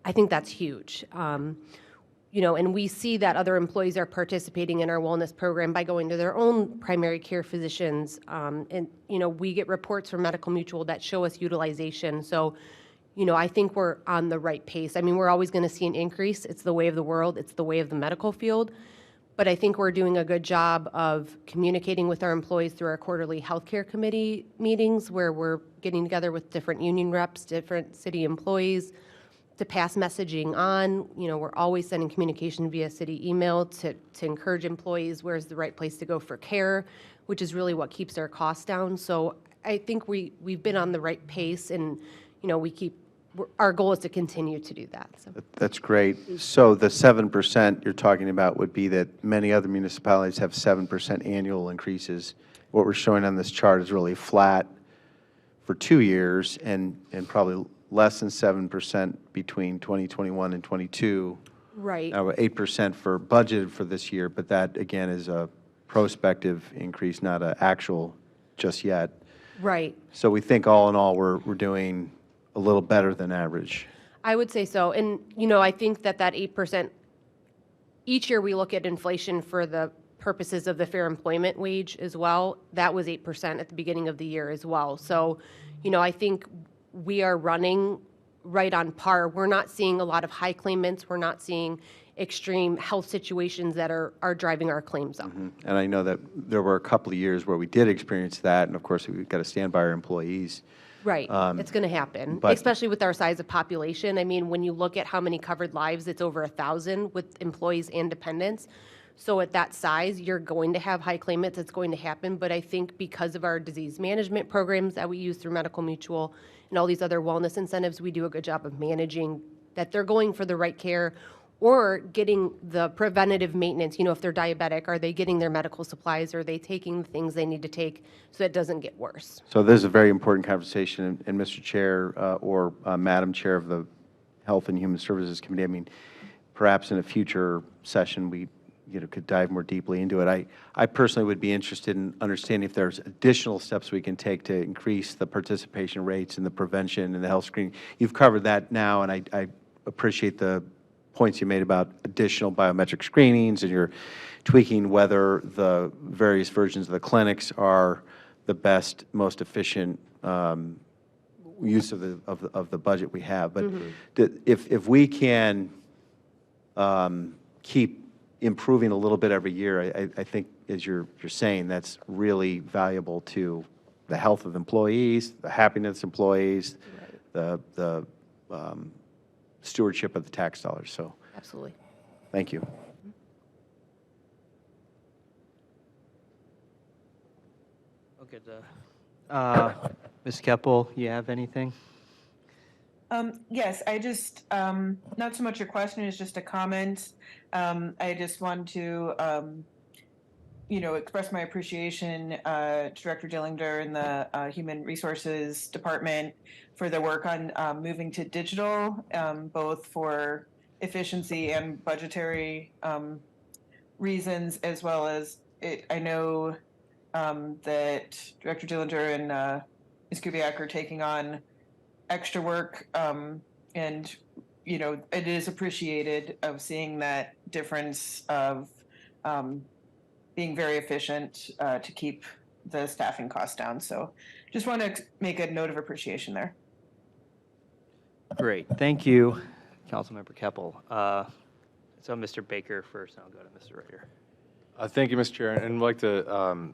I think that's huge. You know, and we see that other employees are participating in our wellness program by going to their own primary care physicians. And, you know, we get reports from Medical Mutual that show us utilization. So, you know, I think we're on the right pace. I mean, we're always going to see an increase. It's the way of the world. It's the way of the medical field. But I think we're doing a good job of communicating with our employees through our quarterly healthcare committee meetings, where we're getting together with different union reps, different city employees, to pass messaging on. You know, we're always sending communication via city email to encourage employees where's the right place to go for care, which is really what keeps our costs down. So I think we've been on the right pace, and, you know, our goal is to continue to do that. So. That's great. So the 7% you're talking about would be that many other municipalities have 7% annual increases. What we're showing on this chart is really flat for 2 years and probably less than 7% between 2021 and 22. Right. Now, 8% for budgeted for this year, but that, again, is a prospective increase, not an actual just yet. Right. So we think all in all, we're doing a little better than average. I would say so. And, you know, I think that 8%, each year we look at inflation for the purposes of the fair employment wage as well. That was 8% at the beginning of the year as well. So, you know, I think we are running right on par. We're not seeing a lot of high claimants. We're not seeing extreme health situations that are driving our claims up. And I know that there were a couple of years where we did experience that, and of course, we've got to stand by our employees. Right. It's going to happen, but- especially with our size of population. I mean, when you look at how many covered lives, it's over 1,000 with employees and dependents. So at that size, you're going to have high claimants. It's going to happen. But I think because of our disease management programs that we use through Medical Mutual and all these other wellness incentives, we do a good job of managing that they're going for the right care, or getting the preventative maintenance. If they're diabetic, are they getting their medical supplies? Are they taking the things they need to take so it doesn't get worse? So this is a very important conversation, and Mr. Chair or Madam Chair of the Health and Human Services Committee, I mean, perhaps in a future session, we could dive more deeply into it. I personally would be interested in understanding if there's additional steps we can take to increase the participation rates and the prevention and the health screening. You've covered that now, and I appreciate the points you made about additional biometric screenings, and you're tweaking whether the various versions of the clinics are the best, most efficient use of the budget we have. But if we can keep improving a little bit every year, I think, as you're saying, that's really valuable to the health of employees, the happiness of employees, the stewardship of the tax dollars. So Absolutely. thank you. Okay, Ms. Keppel, you have anything? Yes, I just, not so much a question, it's just a comment. I just want to, express my appreciation to Director Dillinger and the Human Resources Department for their work on moving to digital, both for efficiency and budgetary reasons, as well as I know that Director Dillinger and Ms. Kubiak are taking on extra work, and it is appreciated of seeing that difference of being very efficient to keep the staffing costs down. So just want to make a note of appreciation there. Great, thank you, Councilmember Keppel. So Mr. Baker first, and I'll go to Mr. Ryder. Thank you, Mr. Chair, and I'd like to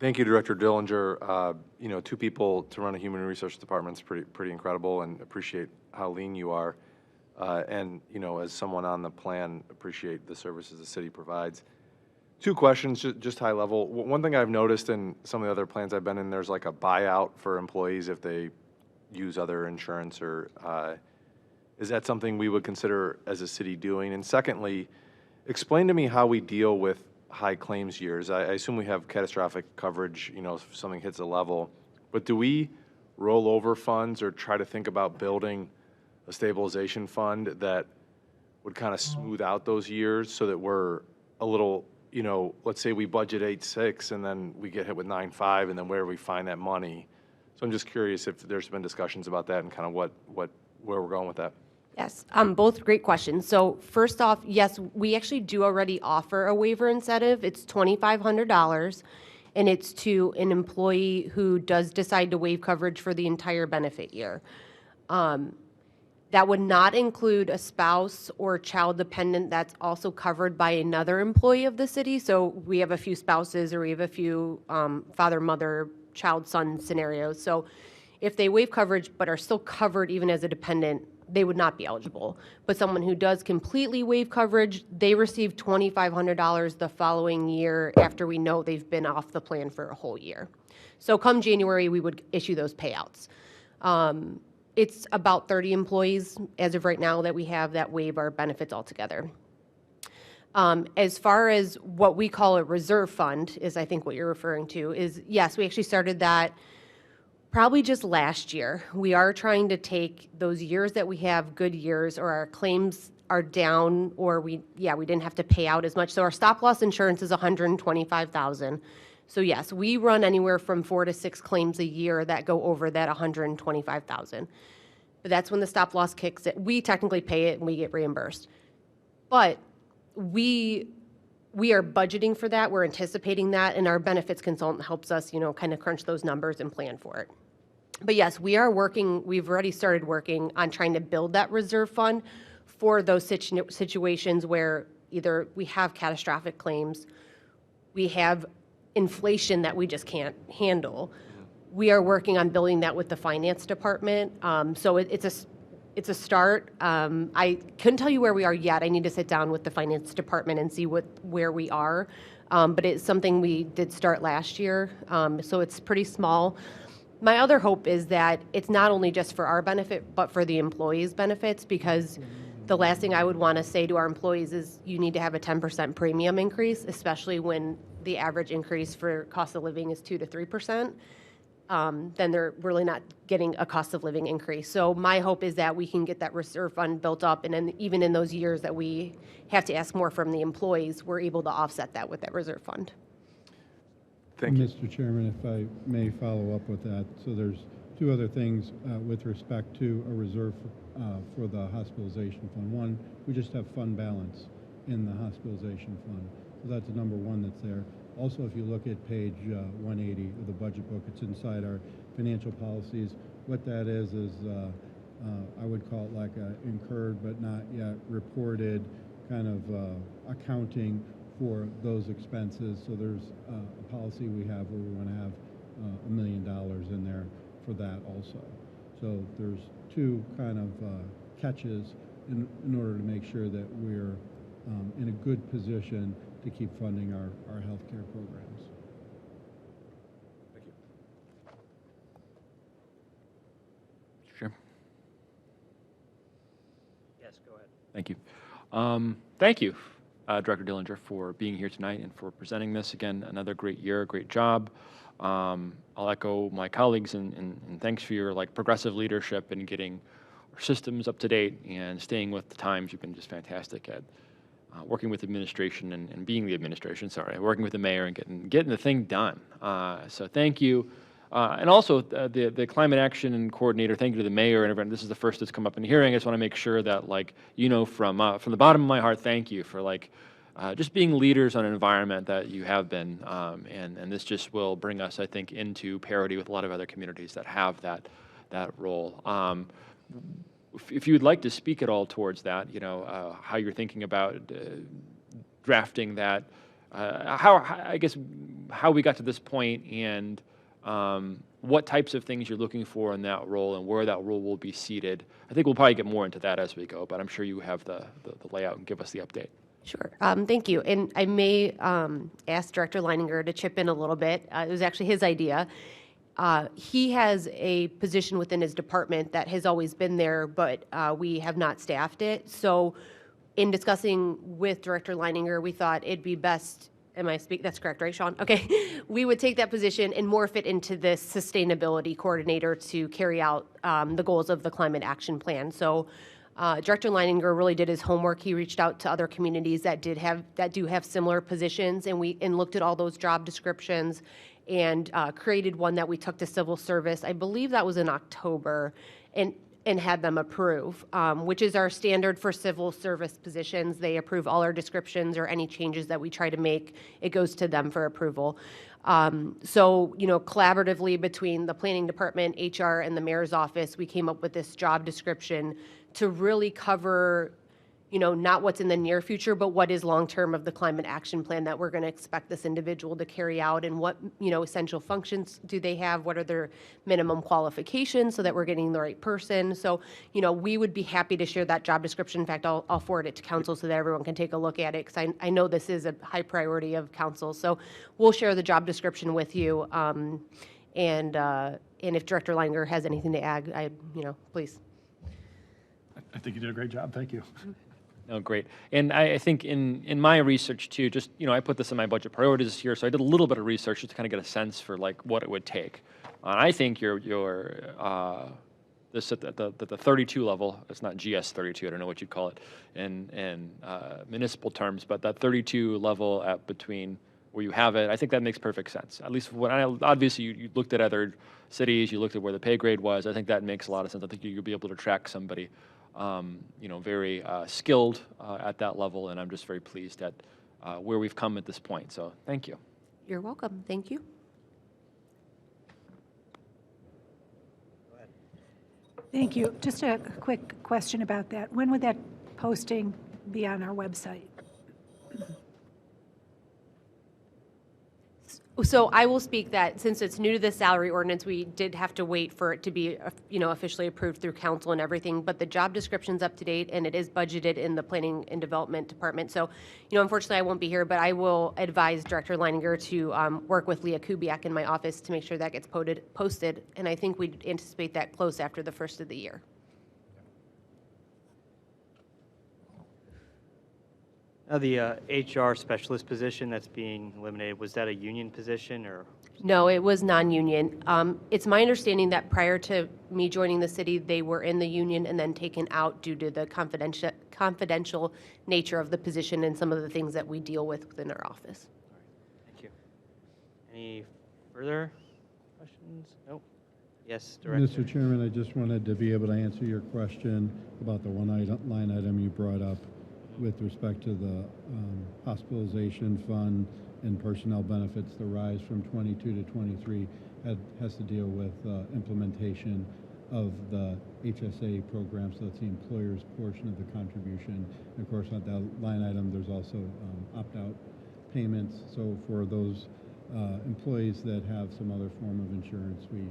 thank you, Director Dillinger. Two people to run a human resources department is pretty incredible, and appreciate how lean you are. And as someone on the plan, appreciate the services the city provides. Two questions, just high level. One thing I've noticed in some of the other plans I've been in, there's like a buyout for employees if they use other insurance, or is that something we would consider as a city doing? And secondly, explain to me how we deal with high claims years. I assume we have catastrophic coverage, if something hits a level, but do we roll over funds or try to think about building a stabilization fund that would kind of smooth out those years so that we're a little, let's say we budget 8.6 and then we get hit with 9.5, and then where do we find that money? So I'm just curious if there's been discussions about that and kind of where we're going with that. Yes, both great questions. So first off, yes, we actually do already offer a waiver incentive. It's $2,500, and it's to an employee who does decide to waive coverage for the entire benefit year. That would not include a spouse or child dependent that's also covered by another employee of the city. So we have a few spouses, or we have a few father, mother, child, son scenarios. So if they waive coverage but are still covered even as a dependent, they would not be eligible. But someone who does completely waive coverage, they receive $2,500 the following year after we know they've been off the plan for a whole year. So come January, we would issue those payouts. It's about 30 employees as of right now that we have that waive our benefits altogether. As far as what we call a reserve fund, is I think what you're referring to, is yes, we actually started that probably just last year. We are trying to take those years that we have good years, or our claims are down, or we didn't have to pay out as much. So our stop loss insurance is $125,000. So yes, we run anywhere from 4 to 6 claims a year that go over that $125,000. But that's when the stop loss kicks in. We technically pay it and we get reimbursed. But we are budgeting for that. We're anticipating that, and our benefits consultant helps us, kind of crunch those numbers and plan for it. But yes, we've already started working on trying to build that reserve fund for those situations where either we have catastrophic claims, we have inflation that we just can't handle. We are working on building that with the finance department. So it's a start. I couldn't tell you where we are yet. I need to sit down with the finance department and see where we are. But it's something we did start last year. So it's pretty small. My other hope is that it's not only just for our benefit, but for the employees' benefits, because the last thing I would want to say to our employees is you need to have a 10% premium increase, especially when the average increase for cost of living is 2 to 3%. Then they're really not getting a cost of living increase. So my hope is that we can get that reserve fund built up, and then even in those years that we have to ask more from the employees, we're able to offset that with that reserve fund. Thank you. Mr. Chairman, if I may follow up with that. So there's two other things with respect to a reserve for the hospitalization fund. One, we just have fund balance in the hospitalization fund. So that's number one that's there. Also, if you look at page 180 of the budget book, it's inside our financial policies. What that is I would call it like a incurred but not yet reported kind of accounting for those expenses. So there's a policy we have where we want to have $1 million in there for that also. So there's two kind of catches in order to make sure that we're in a good position to keep funding our healthcare programs. Thank you. Sure. Yes, go ahead. Thank you. Thank you, Director Dillinger, for being here tonight and for presenting this. Again, another great year, great job. I'll echo my colleagues and thanks for your progressive leadership in getting our systems up to date and staying with the times. You've been just fantastic at working with administration and being the administration, working with the mayor and getting the thing done. So thank you. And also the climate action coordinator, thank you to the mayor and everyone. This is the first that's come up in the hearing. I just want to make sure that from the bottom of my heart, thank you for just being leaders on an environment that you have been. And this just will bring us, I think, into parity with a lot of other communities that have that role. If you would like to speak at all towards that, how you're thinking about drafting that, how we got to this point and what types of things you're looking for in that role and where that role will be seated. I think we'll probably get more into that as we go, but I'm sure you have the layout and give us the update. Sure. Thank you. And I may ask Director Leininger to chip in a little bit. It was actually his idea. He has a position within his department that has always been there, but we have not staffed it. So in discussing with Director Leininger, we thought it'd be best, that's correct, right, Sean? Okay. We would take that position and morph it into this sustainability coordinator to carry out the goals of the climate action plan. So Director Leininger really did his homework. He reached out to other communities that do have similar positions, and looked at all those job descriptions and created one that we took to civil service. I believe that was in October, and had them approve, which is our standard for civil service positions. They approve all our descriptions or any changes that we try to make. It goes to them for approval. So, collaboratively between the planning department, HR, and the mayor's office, we came up with this job description to really cover, not what's in the near future, but what is long-term of the climate action plan that we're going to expect this individual to carry out, and what, essential functions do they have, what are their minimum qualifications so that we're getting the right person. So, we would be happy to share that job description. In fact, I'll forward it to council so that everyone can take a look at it, because I know this is a high priority of council. So we'll share the job description with you. And if Director Leininger has anything to add, please. I think you did a great job. Thank you. No, great. And I think in my research too, just, I put this in my budget priorities this year, so I did a little bit of research just to kind of get a sense for what it would take. I think this at the 32 level, it's not GS 32, I don't know what you'd call it in municipal terms, but that 32 level between where you have it, I think that makes perfect sense. At least obviously you looked at other cities, you looked at where the pay grade was. I think that makes a lot of sense. I think you'll be able to track somebody very skilled at that level, and I'm just very pleased at where we've come at this point. So thank you. You're welcome. Thank you. Thank you. Just a quick question about that. When would that posting be on our website? So I will speak that since it's new to the salary ordinance, we did have to wait for it to be, officially approved through council and everything. But the job description's up to date, and it is budgeted in the planning and development department. So, unfortunately, I won't be here, but I will advise Director Leininger to work with Leah Kubiak in my office to make sure that gets posted. And I think we anticipate that close after the first of the year. Now, the HR specialist position that's being eliminated, was that a union position or? No, it was non-union. It's my understanding that prior to me joining the city, they were in the union and then taken out due to the confidential nature of the position and some of the things that we deal with within our office. Thank you. Any further questions? Nope. Yes, Director. Mr. Chairman, I just wanted to be able to answer your question about the line item you brought up with respect to the hospitalization fund and personnel benefits. The rise from 22 to 23 has to deal with implementation of the HSA program, so that's the employer's portion of the contribution. And of course, on that line item, there's also opt-out payments. So for those employees that have some other form of insurance, we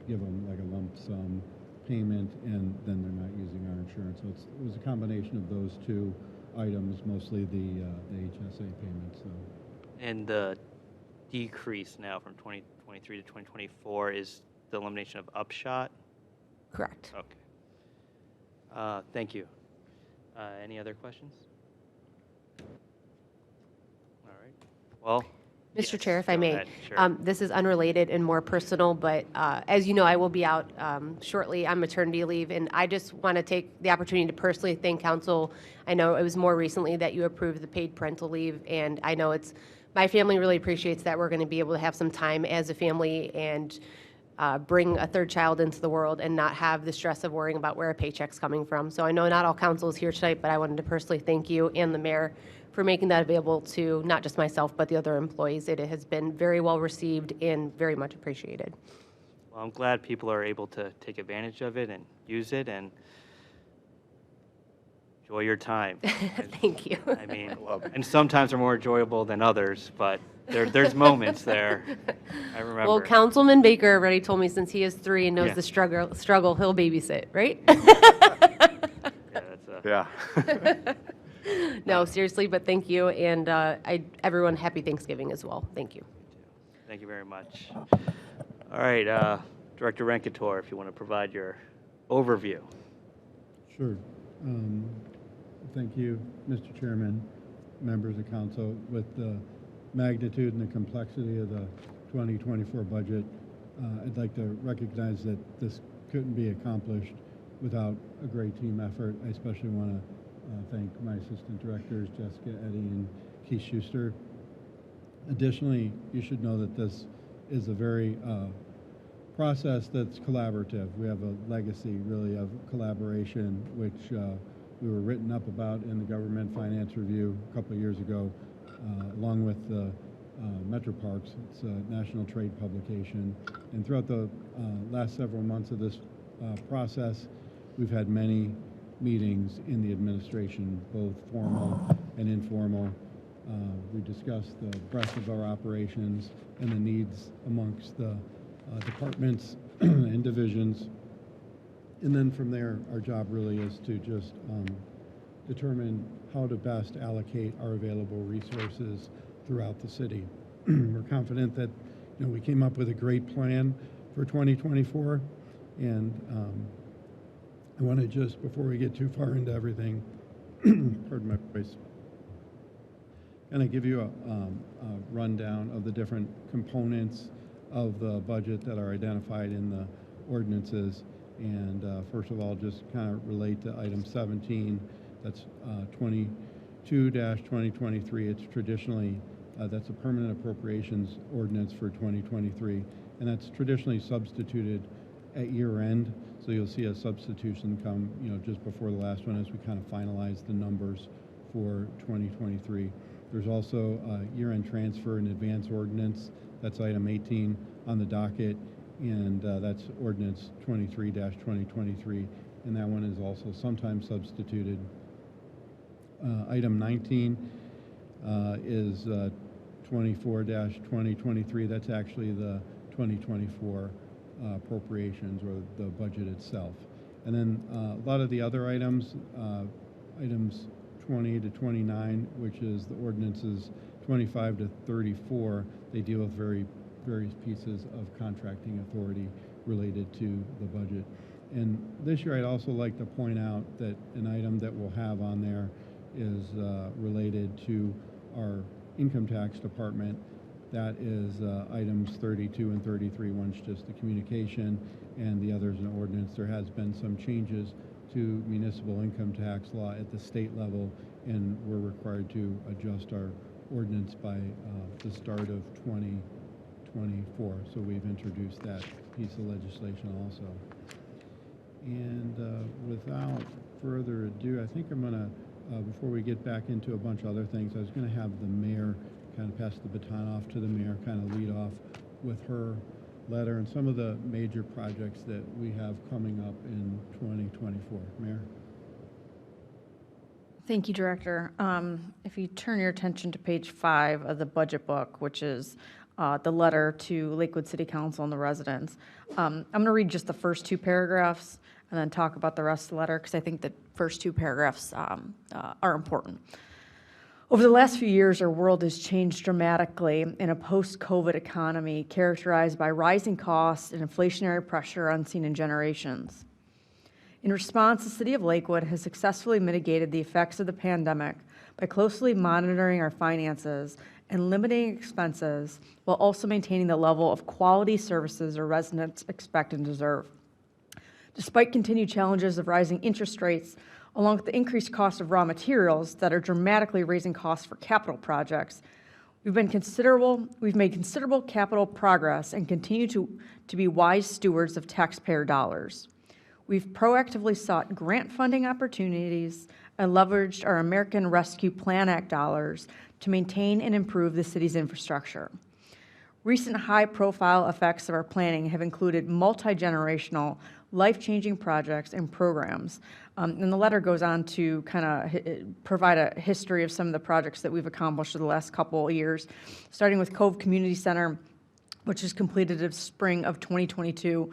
give them like a lump sum payment, and then they're not using our insurance. So it was a combination of those two items, mostly the HSA payments. So. And the decrease now from 2023 to 2024 is the elimination of Upshot? Correct. Okay. Thank you. Any other questions? All right. Well. Mr. yes, Chair, if I go may, ahead. Sure. this is unrelated and more personal, but as you know, I will be out shortly on maternity leave, and I just want to take the opportunity to personally thank council. I know it was more recently that you approved the paid parental leave, and I know my family really appreciates that we're going to be able to have some time as a family and bring a third child into the world and not have the stress of worrying about where a paycheck's coming from. So I know not all council is here tonight, but I wanted to personally thank you and the mayor for making that available to not just myself, but the other employees. It has been very well received and very much appreciated. Well, I'm glad people are able to take advantage of it and use it and enjoy your time. Thank you. I mean, and sometimes they're more enjoyable than others, but there's moments there. I remember. Well, Councilman Baker already told me since he is 3 and knows Yeah. the struggle, he'll babysit, right? Yeah, that's Yeah. No, seriously, but thank you, and everyone, happy Thanksgiving as well. Thank you. Thank you very much. All right, Director Renkator, if you want to provide your overview. Sure. Thank you, Mr. Chairman, members of council. With the magnitude and the complexity of the 2024 budget, I'd like to recognize that this couldn't be accomplished without a great team effort. I especially want to thank my assistant directors, Jessica Eddy and Keith Schuster. Additionally, you should know that this is a very process that's collaborative. We have a legacy, really, of collaboration, which we were written up about in the Government Finance Review a couple of years ago, along with the Metro Parks. It's a national trade publication. And throughout the last several months of this process, we've had many meetings in the administration, both formal and informal. We discussed the breadth of our operations and the needs amongst the departments and divisions. And then from there, our job really is to just determine how to best allocate our available resources throughout the city. We're confident that we came up with a great plan for 2024, and I want to just, before we get too far into everything, pardon my voice, kind of give you a rundown of the different components of the budget that are identified in the ordinances. And first of all, just kind of relate to item 17, that's 22-2023. It's traditionally, that's a permanent appropriations ordinance for 2023, and that's traditionally substituted at year end. So you'll see a substitution come, just before the last one as we kind of finalize the numbers for 2023. There's also a year-end transfer and advance ordinance. That's item 18 on the docket, and that's ordinance 23-2023, and that one is also sometimes substituted. Item 19 is 24-2023. That's actually the 2024 appropriations or the budget itself. And then a lot of the other items, items 20 to 29, which is the ordinances 25 to 34, they deal with various pieces of contracting authority related to the budget. And this year I'd also like to point out that an item that we'll have on there is related to our income tax department. That is items 32 and 33. One's just the communication, and the other's an ordinance. There has been some changes to municipal income tax law at the state level, and we're required to adjust our ordinance by the start of 2024. So we've introduced that piece of legislation also. And without further ado, I think I'm going to, before we get back into a bunch of other things, I was going to have the mayor kind of pass the baton off to the mayor, kind of lead off with her letter and some of the major projects that we have coming up in 2024. Mayor? Thank you, Director. If you turn your attention to page 5 of the budget book, which is the letter to Lakewood City Council and the residents, I'm going to read just the first 2 paragraphs and then talk about the rest of the letter, because I think the first 2 paragraphs are important. Over the last few years, our world has changed dramatically in a post-COVID economy characterized by rising costs and inflationary pressure unseen in generations. In response, the City of Lakewood has successfully mitigated the effects of the pandemic by closely monitoring our finances and limiting expenses while also maintaining the level of quality services our residents expect and deserve. Despite continued challenges of rising interest rates, along with the increased cost of raw materials that are dramatically raising costs for capital projects, we've made considerable capital progress and continue to be wise stewards of taxpayer dollars. We've proactively sought grant funding opportunities and leveraged our American Rescue Plan Act dollars to maintain and improve the city's infrastructure. Recent high-profile effects of our planning have included multi-generational, life-changing projects and programs. And the letter goes on to kind of provide a history of some of the projects that we've accomplished in the last couple of years, starting with Cove Community Center, which is completed in spring of 2022,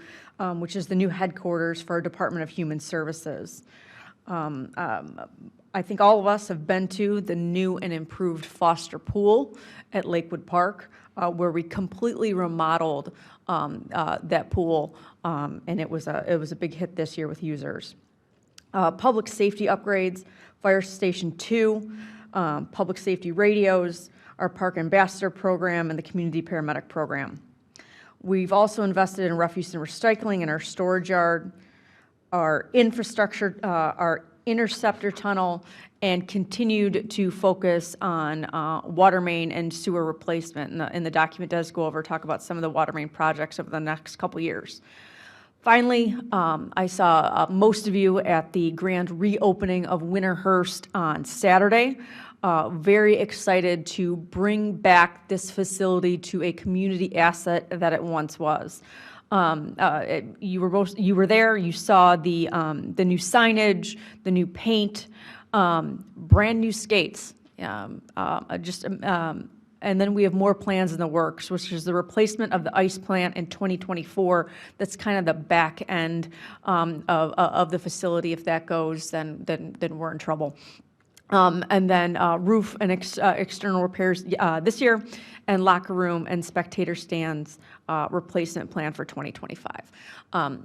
which is the new headquarters for our Department of Human Services. I think all of us have been to the new and improved Foster Pool at Lakewood Park, where we completely remodeled that pool, and it was a big hit this year with users. Public safety upgrades, Fire Station 2, public safety radios, our Park Ambassador program, and the Community Paramedic program. We've also invested in refuse and recycling in our storage yard, our infrastructure, our interceptor tunnel, and continued to focus on water main and sewer replacement. And the document does talk about some of the water main projects over the next couple years. Finally, I saw most of you at the grand reopening of Winterhurst on Saturday. Very excited to bring back this facility to a community asset that it once was. You were there. You saw the new signage, the new paint, brand new skates. And then we have more plans in the works, which is the replacement of the ice plant in 2024. That's kind of the back end of the facility. If that goes, then we're in trouble. And then roof and external repairs this year, and locker room and spectator stands replacement plan for 2025.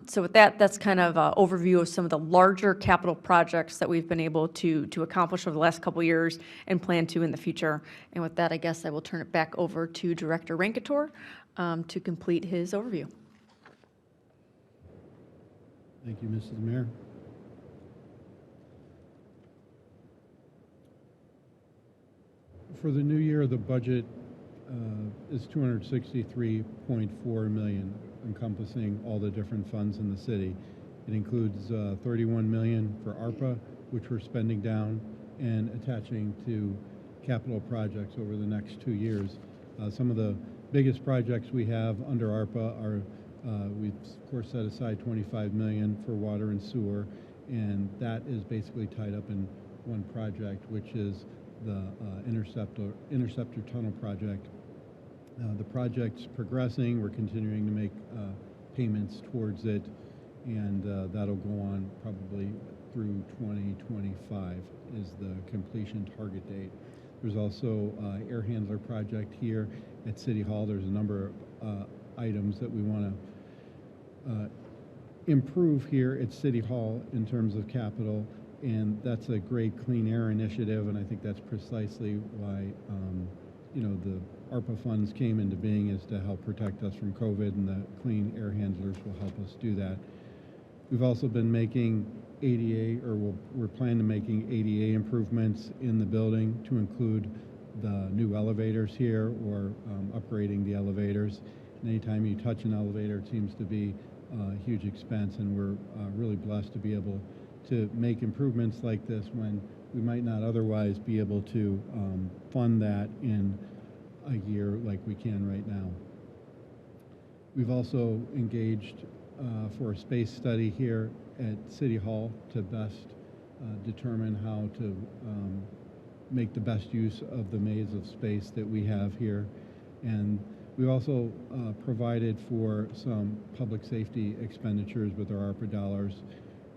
So with that, that's kind of an overview of some of the larger capital projects that we've been able to accomplish over the last couple of years and plan to in the future. And with that, I guess I will turn it back over to Director Rankator to complete his overview. Thank you, Mrs. Mayor. For the new year, the budget is $263.4 million, encompassing all the different funds in the city. It includes $31 million for ARPA, which we're spending down and attaching to capital projects over the next 2 years. Some of the biggest projects we have under ARPA are, we've of course set aside $25 million for water and sewer, and that is basically tied up in one project, which is the Interceptor Tunnel project. The project's progressing. We're continuing to make payments towards it, and that'll go on probably through 2025 is the completion target date. There's also air handler project here at City Hall. There's a number of items that we want to improve here at City Hall in terms of capital. And that's a great clean air initiative, and I think that's precisely why, the ARPA funds came into being, is to help protect us from COVID, and the clean air handlers will help us do that. We've also been making ADA, or we're planning to making ADA improvements in the building to include the new elevators here, or upgrading the elevators. And anytime you touch an elevator, it seems to be a huge expense, and we're really blessed to be able to make improvements like this when we might not otherwise be able to fund that in a year like we can right now. We've also engaged for a space study here at City Hall to best determine how to make the best use of the maze of space that we have here. And we also provided for some public safety expenditures with our ARPA dollars,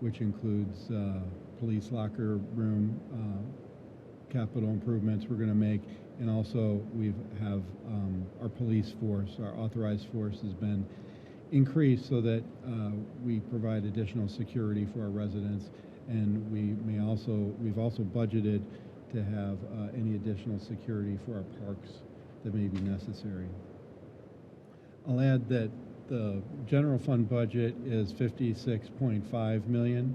which includes police locker room capital improvements we're going to make, and also we have our police force, our authorized force has been increased so that we provide additional security for our residents, and we've also budgeted to have any additional security for our parks that may be necessary. I'll add that the general fund budget is $56.5 million,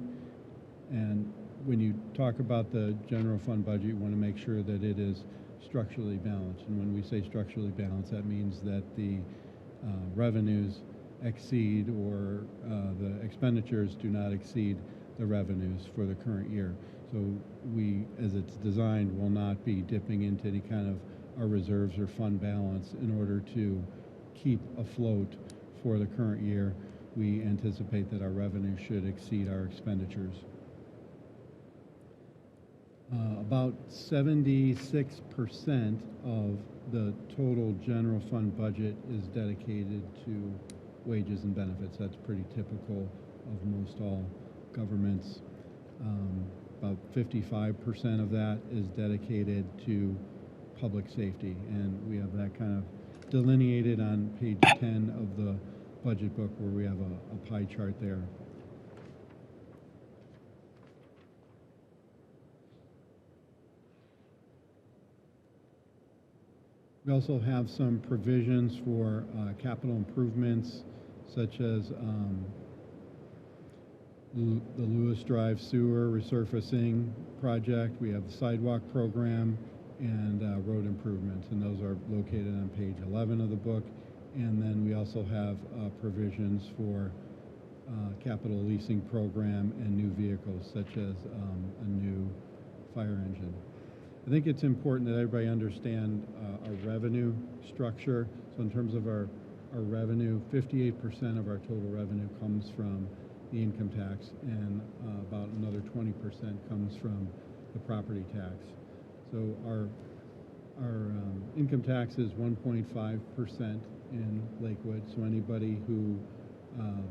and when you talk about the general fund budget, you want to make sure that it is structurally balanced. And when we say structurally balanced, that means that the revenues exceed, or the expenditures do not exceed the revenues for the current year. So we, as it's designed, will not be dipping into any kind of our reserves or fund balance in order to keep afloat for the current year. We anticipate that our revenue should exceed our expenditures. About 76% of the total general fund budget is dedicated to wages and benefits. That's pretty typical of most all governments. About 55% of that is dedicated to public safety, and we have that kind of delineated on page 10 of the budget book, where we have a pie chart there. We also have some provisions for capital improvements, such as the Lewis Drive sewer resurfacing project. We have the sidewalk program and road improvements, and those are located on page 11 of the book. And then we also have provisions for capital leasing program and new vehicles, such as a new fire engine. I think it's important that everybody understand our revenue structure. So in terms of our revenue, 58% of our total revenue comes from the income tax, and about another 20% comes from the property tax. So our income tax is 1.5% in Lakewood, so anybody who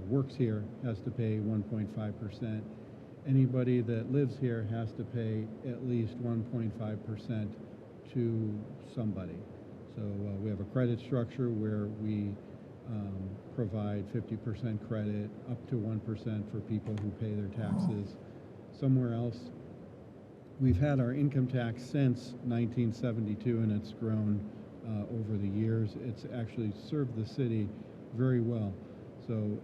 works here has to pay 1.5%. Anybody that lives here has to pay at least 1.5% to somebody. So we have a credit structure where we provide 50% credit, up to 1% for people who pay their taxes somewhere else. We've had our income tax since 1972, and it's grown over the years. It's actually served the city very well. So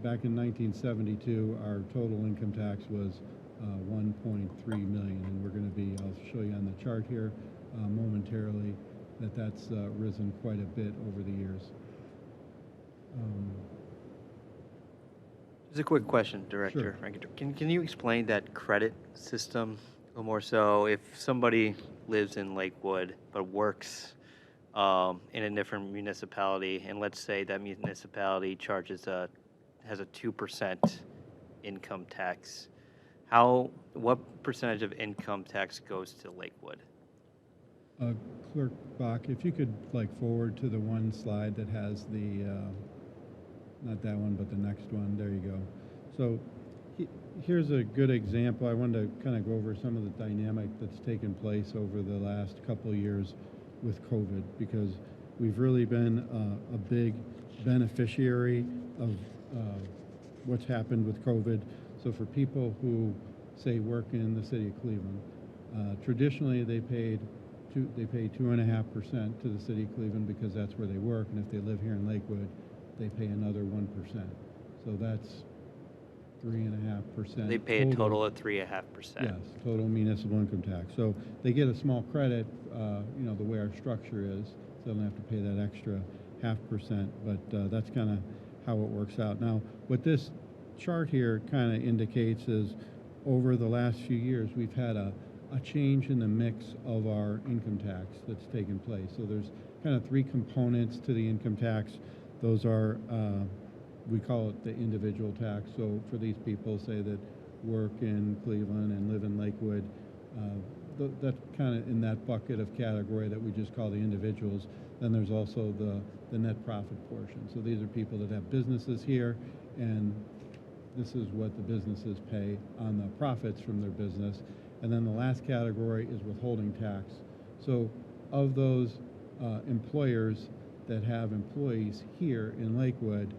back in 1972, our total income tax was 1.3 million, and we're going to be, I'll show you on the chart here momentarily, that's risen quite a bit over the years. Just a quick question, Director. Sure. Can you explain that credit system a little more? So if somebody lives in Lakewood but works in a different municipality, and let's say that municipality has a 2% income tax, what percentage of income tax goes to Lakewood? Clerk Bach, if you could forward to the one slide that has the, not that one, but the next one, there you go. So here's a good example. I wanted to kind of go over some of the dynamic that's taken place over the last couple of years with COVID, because we've really been a big beneficiary of what's happened with COVID. So for people who say, work in the city of Cleveland. Traditionally, they pay 2.5% to the city of Cleveland because that's where they work, and if they live here in Lakewood, they pay another 1%. So that's 3.5%. They pay a total of 3.5%. Yes, total municipal income tax. So they get a small credit, the way our structure is, so they don't have to pay that extra 0.5%, but that's kind of how it works out. Now, what this chart here kind of indicates is over the last few years, we've had a change in the mix of our income tax that's taken place. So there's kind of three components to the income tax. Those are, we call it the individual tax. So for these people, say that work in Cleveland and live in Lakewood, that's kind of in that bucket of category that we just call the individuals. Then there's also the net profit portion. So these are people that have businesses here, and this is what the businesses pay on the profits from their business. And then the last category is withholding tax. So of those employers that have employees here in Lakewood,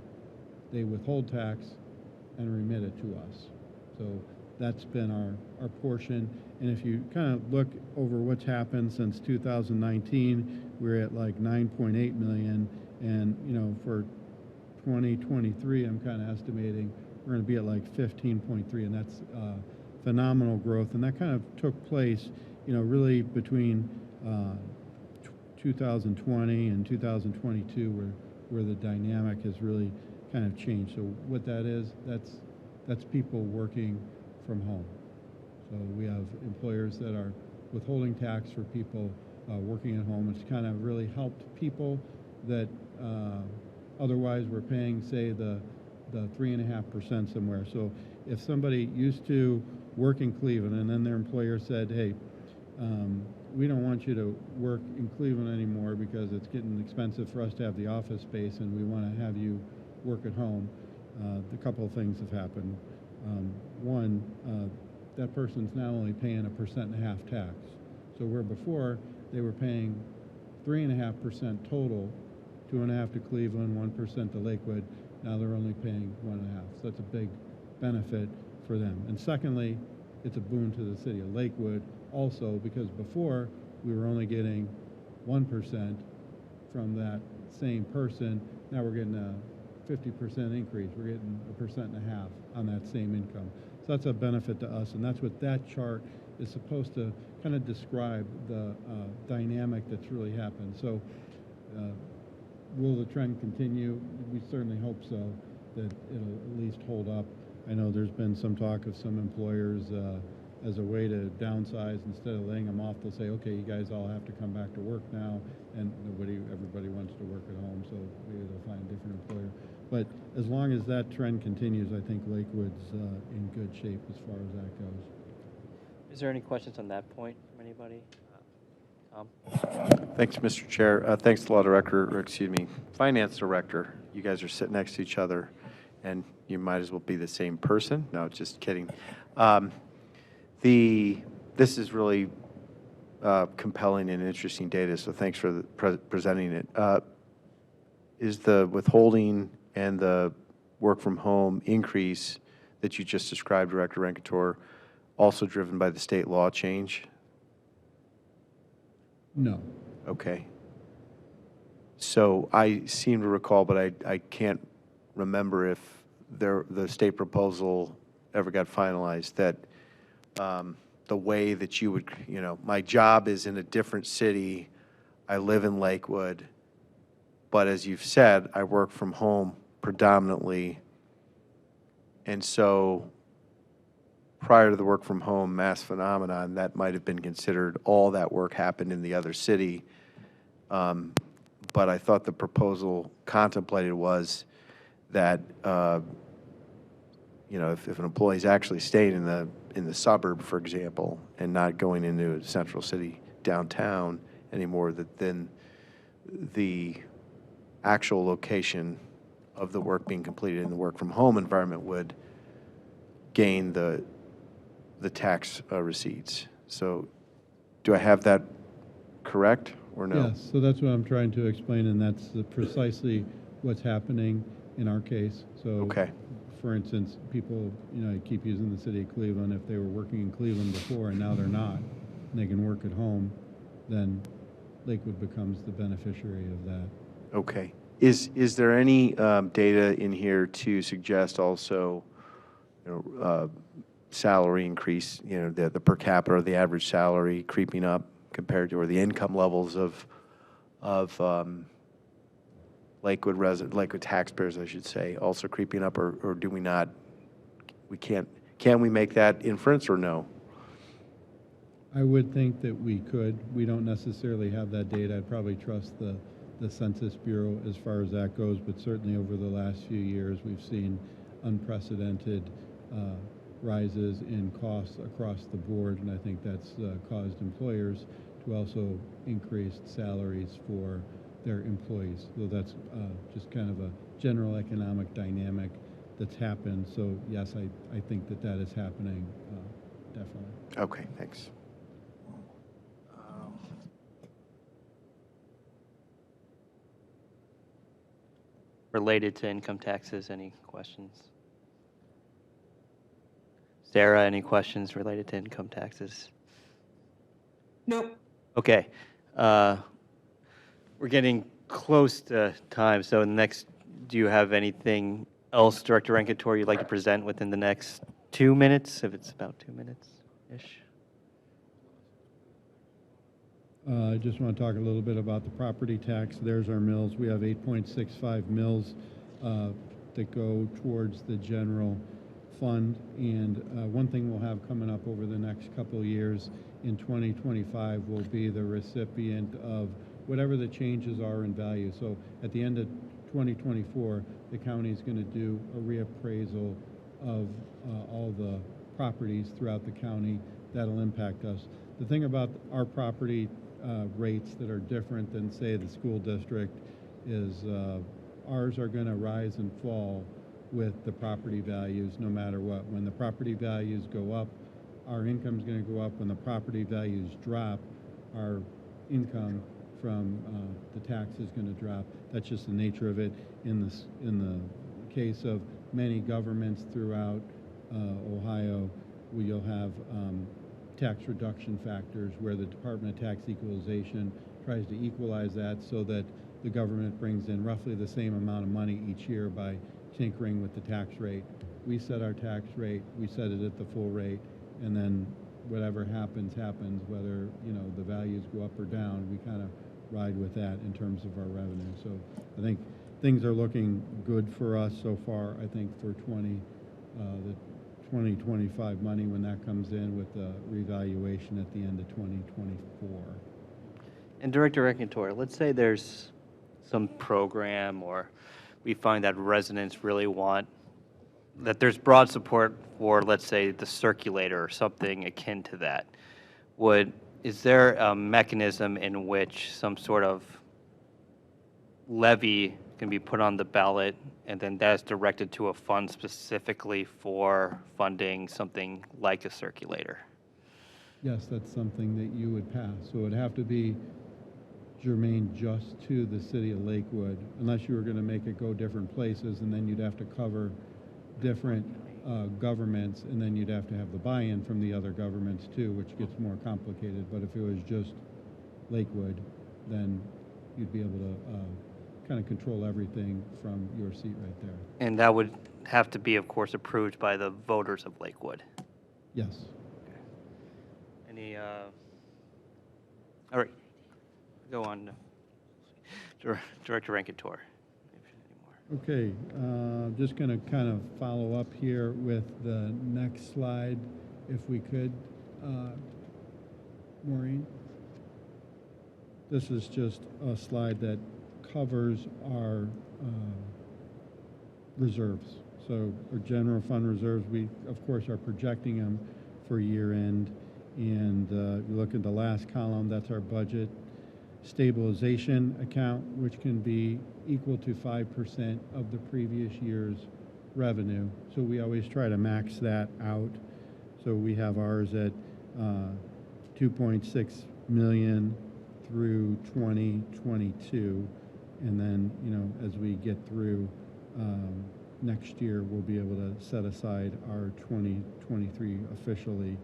they withhold tax and remit it to us. So that's been our portion. And if you kind of look over what's happened since 2019, we're at like 9.8 million. And, for 2023, I'm kind of estimating we're going to be at like 15.3, and that's phenomenal growth. And that kind of took place, really between 2020 and 2022, where the dynamic has really kind of changed. So what that is, that's people working from home. So we have employers that are withholding tax for people working at home. It's kind of really helped people that otherwise were paying, say, the 3.5% somewhere. So if somebody used to work in Cleveland and then their employer said, hey, we don't want you to work in Cleveland anymore because it's getting expensive for us to have the office space, and we want to have you work at home, a couple of things have happened. One, that person's now only paying 1.5% tax. So where before they were paying 3.5% total, 2.5% to Cleveland, 1% to Lakewood, now they're only paying 1.5%. So that's a big benefit for them. And secondly, it's a boon to the city of Lakewood also, because before we were only getting 1% from that same person. Now we're getting a 50% increase. We're getting 1.5% on that same income. So that's a benefit to us, and that's what that chart is supposed to kind of describe the dynamic that's really happened. So will the trend continue? We certainly hope so, that it'll at least hold up. I know there's been some talk of some employers as a way to downsize, instead of laying them off, they'll say, okay, you guys all have to come back to work now, and everybody wants to work at home, so maybe they'll find a different employer. But as long as that trend continues, I think Lakewood's in good shape as far as that goes. Is there any questions on that point from anybody? Tom? Thanks, Mr. Chair. Thanks, Law Director, or excuse me, Finance Director. You guys are sitting next to each other, and you might as well be the same person. No, just kidding. This is really compelling and interesting data, so thanks for presenting it. Is the withholding and the work from home increase that you just described, Director Renkator, also driven by the state law change? No. Okay. So I seem to recall, but I can't remember if the state proposal ever got finalized, that the way that you would, my job is in a different city, I live in Lakewood, but as you've said, I work from home predominantly, and so prior to the work from home mass phenomenon, that might have been considered all that work happened in the other city. But I thought the proposal contemplated was that, if an employee is actually staying in the suburb, for example, and not going into a central city downtown anymore, that then the actual location of the work being completed in the work from home environment would gain the tax receipts. So do I have that correct or no? Yes, so that's what I'm trying to explain, and that's precisely what's happening in our case. So Okay. for instance, people, keep using the city of Cleveland, if they were working in Cleveland before and now they're not, and they can work at home, then Lakewood becomes the beneficiary of that. Okay. Is there any data in here to suggest also, salary increase, the per capita or the average salary creeping up compared to, or the income levels of Lakewood taxpayers, I should say, also creeping up, or do we not? Can we make that inference or no? I would think that we could. We don't necessarily have that data. I'd probably trust the Census Bureau as far as that goes, but certainly over the last few years, we've seen unprecedented rises in costs across the board, and I think that's caused employers to also increase salaries for their employees. So that's just kind of a general economic dynamic that's happened. So yes, I think that is happening, definitely. Okay, thanks. Related to income taxes, any questions? Sarah, any questions related to income taxes? Nope. Okay. We're getting close to time, so next, do you have anything else, Director Rankator, you'd like to present within the next 2 minutes, if it's about 2 minutes-ish? I just want to talk a little bit about the property tax. There's our mills. We have 8.65 mills that go towards the general fund. And one thing we'll have coming up over the next couple of years in 2025 will be the recipient of whatever the changes are in value. So at the end of 2024, the county is going to do a reappraisal of all the properties throughout the county. That'll impact us. The thing about our property rates that are different than, say, the school district is ours are going to rise and fall with the property values no matter what. When the property values go up, our income is going to go up. When the property values drop, our income from the tax is going to drop. That's just the nature of it. In the case of many governments throughout Ohio, you'll have tax reduction factors where the Department of Tax Equalization tries to equalize that so that the government brings in roughly the same amount of money each year by tinkering with the tax rate. We set our tax rate, we set it at the full rate, and then whatever happens, whether the values go up or down, we kind of ride with that in terms of our revenue. So I think things are looking good for us so far. I think for the 2025 money when that comes in with the revaluation at the end of 2024. And Director Rankator, let's say there's some program or we find that residents really want, that there's broad support for, let's say, the circulator or something akin to that. Is there a mechanism in which some sort of levy can be put on the ballot and then that's directed to a fund specifically for funding something like a circulator? Yes, that's something that you would pass. So it'd have to be germane just to the city of Lakewood, unless you were going to make it go different places, and then you'd have to cover different governments, and then you'd have to have the buy-in from the other governments too, which gets more complicated. But if it was just Lakewood, then you'd be able to kind of control everything from your seat right there. And that would have to be, of course, approved by the voters of Lakewood. Yes. Any, all right, go on. Director Rankator. Okay, just going to kind of follow up here with the next slide, if we could, Maureen. This is just a slide that covers our reserves. So our general fund reserves, we, of course, are projecting them for year end. And you look at the last column, that's our budget stabilization account, which can be equal to 5% of the previous year's revenue. So we always try to max that out. So we have ours at 2.6 million through 2022. And then, as we get through next year, we'll be able to set aside our 2023 officially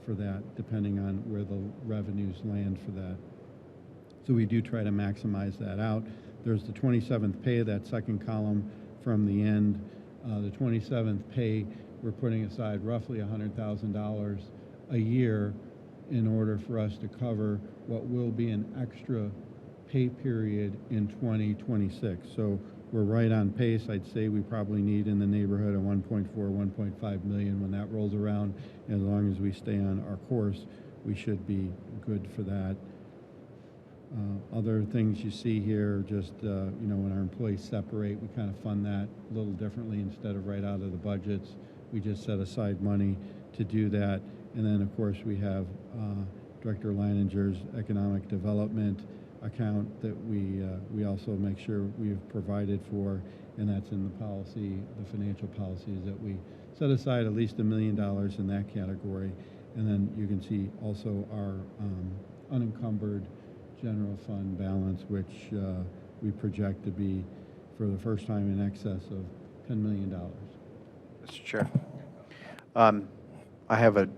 for that, depending on where the revenues land for that. So we do try to maximize that out. There's the 27th pay, that second column from the end. The 27th pay, we're putting aside roughly $100,000 a year in order for us to cover what will be an extra pay period in 2026. So we're right on pace. I'd say we probably need in the neighborhood of 1.4, 1.5 million when that rolls around. As long as we stay on our course, we should be good for that. Other things you see here, just, when our employees separate, we kind of fund that a little differently instead of right out of the budgets. We just set aside money to do that. And then, of course, we have Director Leininger's economic development account that we also make sure we've provided for, and that's in the policy, the financial policies, that we set aside at least $1 million in that category. And then you can see also our unencumbered general fund balance, which we project to be, for the first time, in excess of $10 million. Mr. Chair. I have a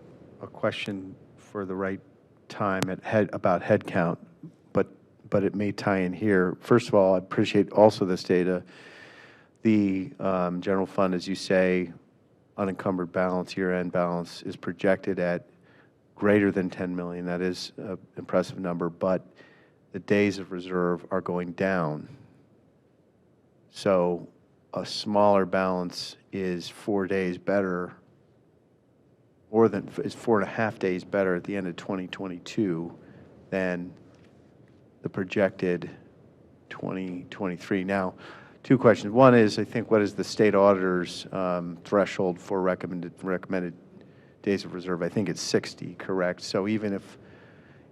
question for the right time about head count, but it may tie in here. First of all, I appreciate also this data. The general fund, as you say, unencumbered balance, year-end balance, is projected at greater than 10 million. That is an impressive number, but the days of reserve are going down. So a smaller balance is 4 days better, more than, is 4.5 days better at the end of 2022 than the projected 2023. Now, two questions. One is, I think, what is the state auditor's threshold for recommended days of reserve? I think it's 60, correct? So even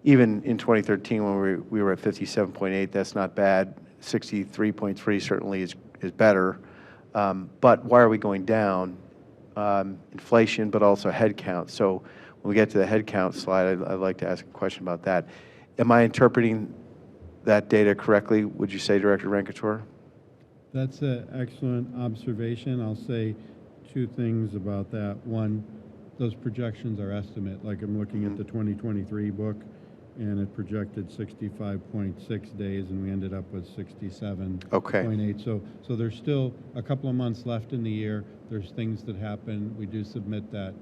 in 2013, when we were at 57.8, that's not bad. 63.3 certainly is better. But why are we going down? Inflation, but also headcount. So when we get to the headcount slide, I'd like to ask a question about that. Am I interpreting that data correctly, would you say, Director Rancourt? That's an excellent observation. I'll say two things about that. One, those projections are estimate. Like, I'm looking at the 2023 book, and it projected 65.6 days, and we ended up with 67.8. Okay. So there's still a couple of months left in the year. There's things that happen. We do submit that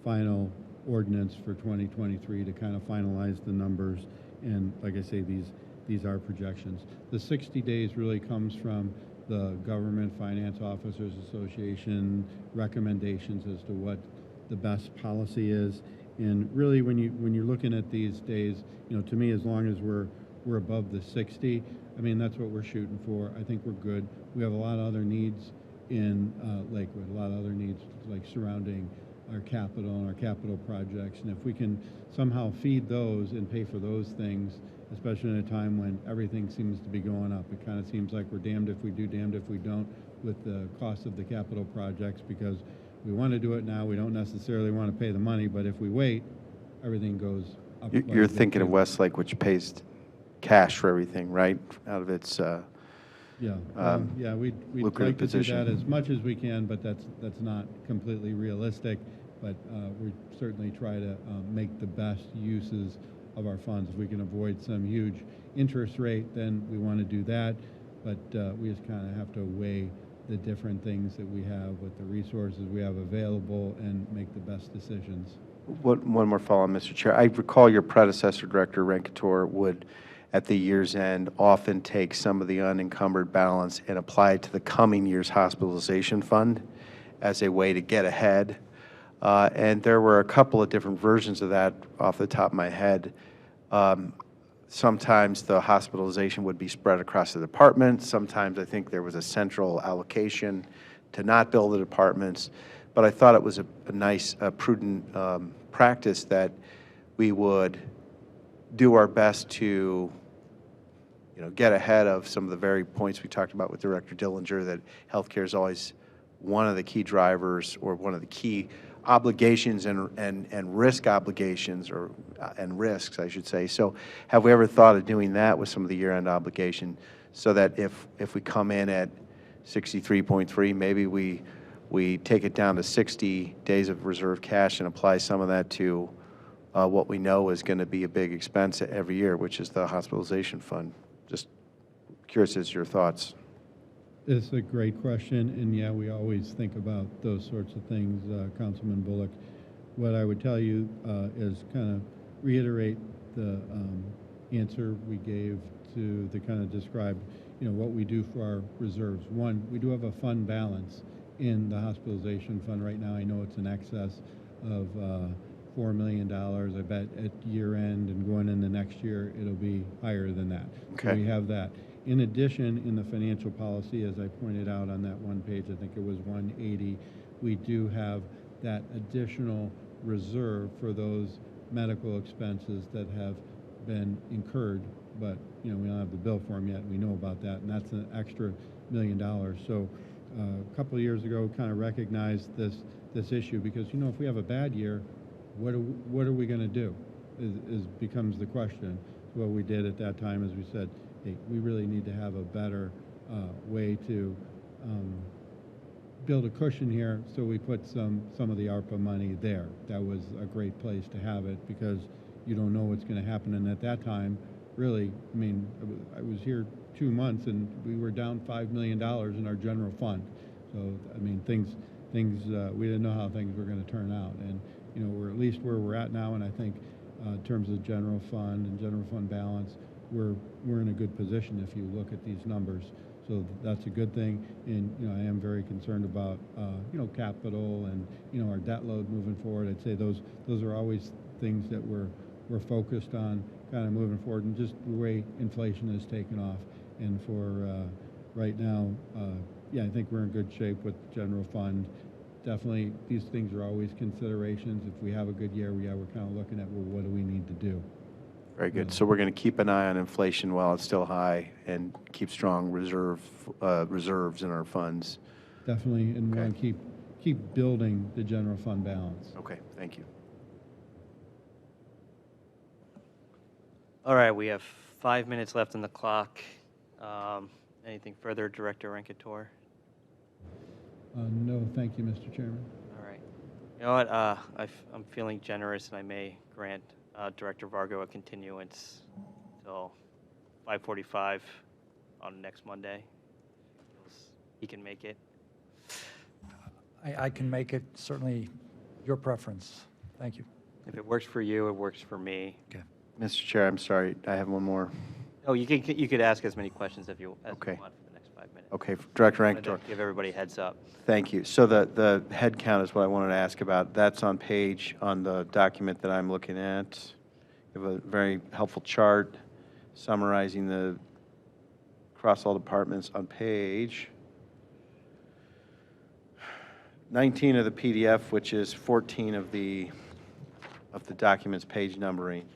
final ordinance for 2023 to kind of finalize the numbers. And like I say, these are projections. The 60 days really comes from the Government Finance Officers Association recommendations as to what the best policy is. And really, when you're looking at these days, to me, as long as we're above the 60, I mean, that's what we're shooting for. I think we're good. We have a lot of other needs in Lakewood, a lot of other needs like surrounding our capital and our capital projects. And if we can somehow feed those and pay for those things, especially in a time when everything seems to be going up, it kind of seems like we're damned if we do, damned if we don't with the cost of the capital projects, because we want to do it now. We don't necessarily want to pay the money, but if we wait, everything goes up. You're thinking of Westlake, which pays cash for everything, right? Out of its we'd like to do that as much as we can, but that's not completely realistic. But we certainly try to make the best uses of our funds. If we can avoid some huge interest rate, then we want to do that. But we just kind of have to weigh the different things that we have with the resources we have available and make the best decisions. One more follow-on, Mr. Chair. I recall your predecessor, Director Rancourt, would, at the year's end, often take some of the unencumbered balance and apply it to the coming year's hospitalization fund as a way to get ahead. And there were a couple of different versions of that off the top of my head. Sometimes the hospitalization would be spread across the department. Sometimes I think there was a central allocation to not build the departments. But I thought it was a nice, prudent practice that we would do our best to get ahead of some of the very points we talked about with Director Dillinger, that healthcare is always one of the key drivers, or one of the key obligations and risk obligations, and risks, I should say. So have we ever thought of doing that with some of the year-end obligation, so that if we come in at 63.3, maybe we take it down to 60 days of reserve cash and apply some of that to what we know is going to be a big expense every year, which is the hospitalization fund. Just curious as your thoughts. It's a great question, and yeah, we always think about those sorts of things, Councilman Bullock. What I would tell you is kind of reiterate the answer we gave to the kind of describe, what we do for our reserves. One, we do have a fund balance in the hospitalization fund right now. I know it's in excess of $4 million. I bet at year end and going into next year, it'll be higher than that. Okay. So we have that. In addition, in the financial policy, as I pointed out on that one page, I think it was 180, we do have that additional reserve for those medical expenses that have been incurred, but we don't have the bill for them yet. We know about that, and that's an extra $1 million. So a couple of years ago, kind of recognized this issue because if we have a bad year, what are we going to do? Becomes the question. So what we did at that time is we said, hey, we really need to have a better way to build a cushion here, so we put some of the ARPA money there. That was a great place to have it because you don't know what's going to happen. And at that time, really, I was here 2 months and we were down $5 million in our general fund. So things we didn't know how things were going to turn out, and we're at least where we're at now. And I think in terms of general fund and general fund balance, we're in a good position if you look at these numbers. So that's a good thing. And I am very concerned about capital and our debt load moving forward. I'd say those are always things that we're focused on kind of moving forward, and just the way inflation has taken off. And for right now, I think we're in good shape with general fund. Definitely, these things are always considerations. If we have a good year, we're kind of looking at, well, what do we need to do? Very good. So we're going to keep an eye on inflation while it's still high and keep strong reserves in our funds. Definitely, and we want to keep building the general fund balance. Okay, thank you. All right, we have 5 minutes left on the clock. Anything further, Director Rankator? No, thank you, Mr. Chairman. All right. You know what? I'm feeling generous, and I may grant Director Vargo a continuance until 5:45 on next Monday. He can make it. I can make it, certainly your preference. Thank you. If it works for you, it works for me. Okay. Mr. Chair, I'm sorry, I have one more. Oh, you could ask as many questions as you want for the next 5 minutes. Okay, Director I wanted to Rankator. give everybody a heads up. Thank you. So the head count is what I wanted to ask about. That's on the document that I'm looking at. You have a very helpful chart summarizing across all departments on page 19 of the PDF, which is 14 of the document's page numbering.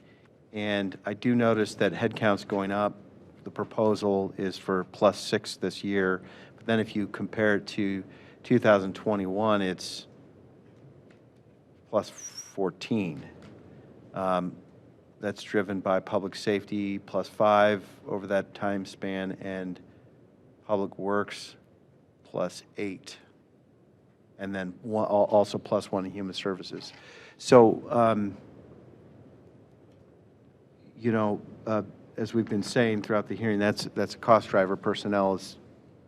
And I do notice that head count's going up. The proposal is for +6 this year. But then if you compare it to 2021, it's +14. That's driven by public safety +5 over that time span, and public works +8. And then also +1 in human services. So, as we've been saying throughout the hearing, that's a cost driver. Personnel is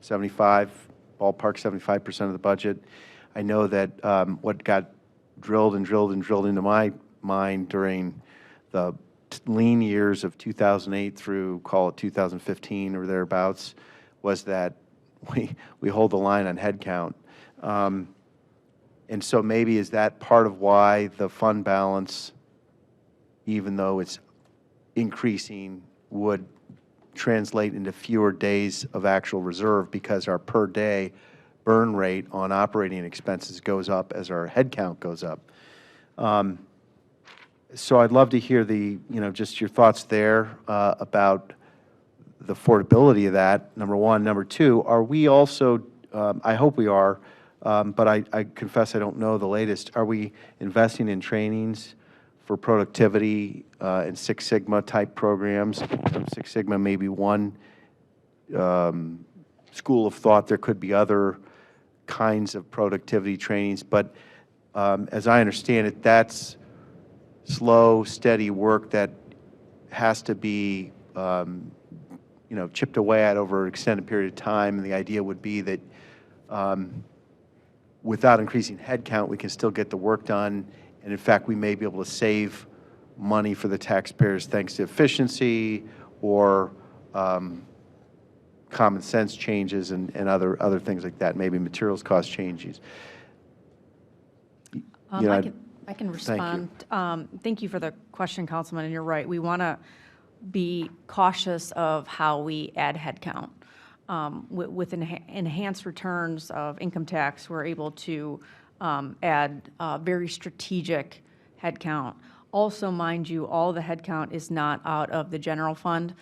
75%, 75% of the budget. I know that what got drilled into my mind during the lean years of 2008 through, call it 2015 or thereabouts, was that we hold the line on headcount. And so maybe is that part of why the fund balance, even though it's increasing, would translate into fewer days of actual reserve, because our per day burn rate on operating expenses goes up as our headcount goes up. So I'd love to hear just your thoughts there about the affordability of that, number one. Number two, are we also, I hope we are, but I confess I don't know the latest, are we investing in trainings for productivity and Six Sigma type programs? Six Sigma may be one school of thought there could be other kinds of productivity trainings, but as I understand it, that's slow, steady work that has to be, chipped away at over an extended period of time. And the idea would be that without increasing headcount, we can still get the work done. And in fact, we may be able to save money for the taxpayers thanks to efficiency or common sense changes and other things like that, maybe materials cost changes. I can respond. Thank you for the question, Councilman, and you're right. We want to be cautious of how we add headcount. With enhanced returns of income tax, we're able to add very strategic headcount. Also, mind you, all the headcount is not out of the general fund.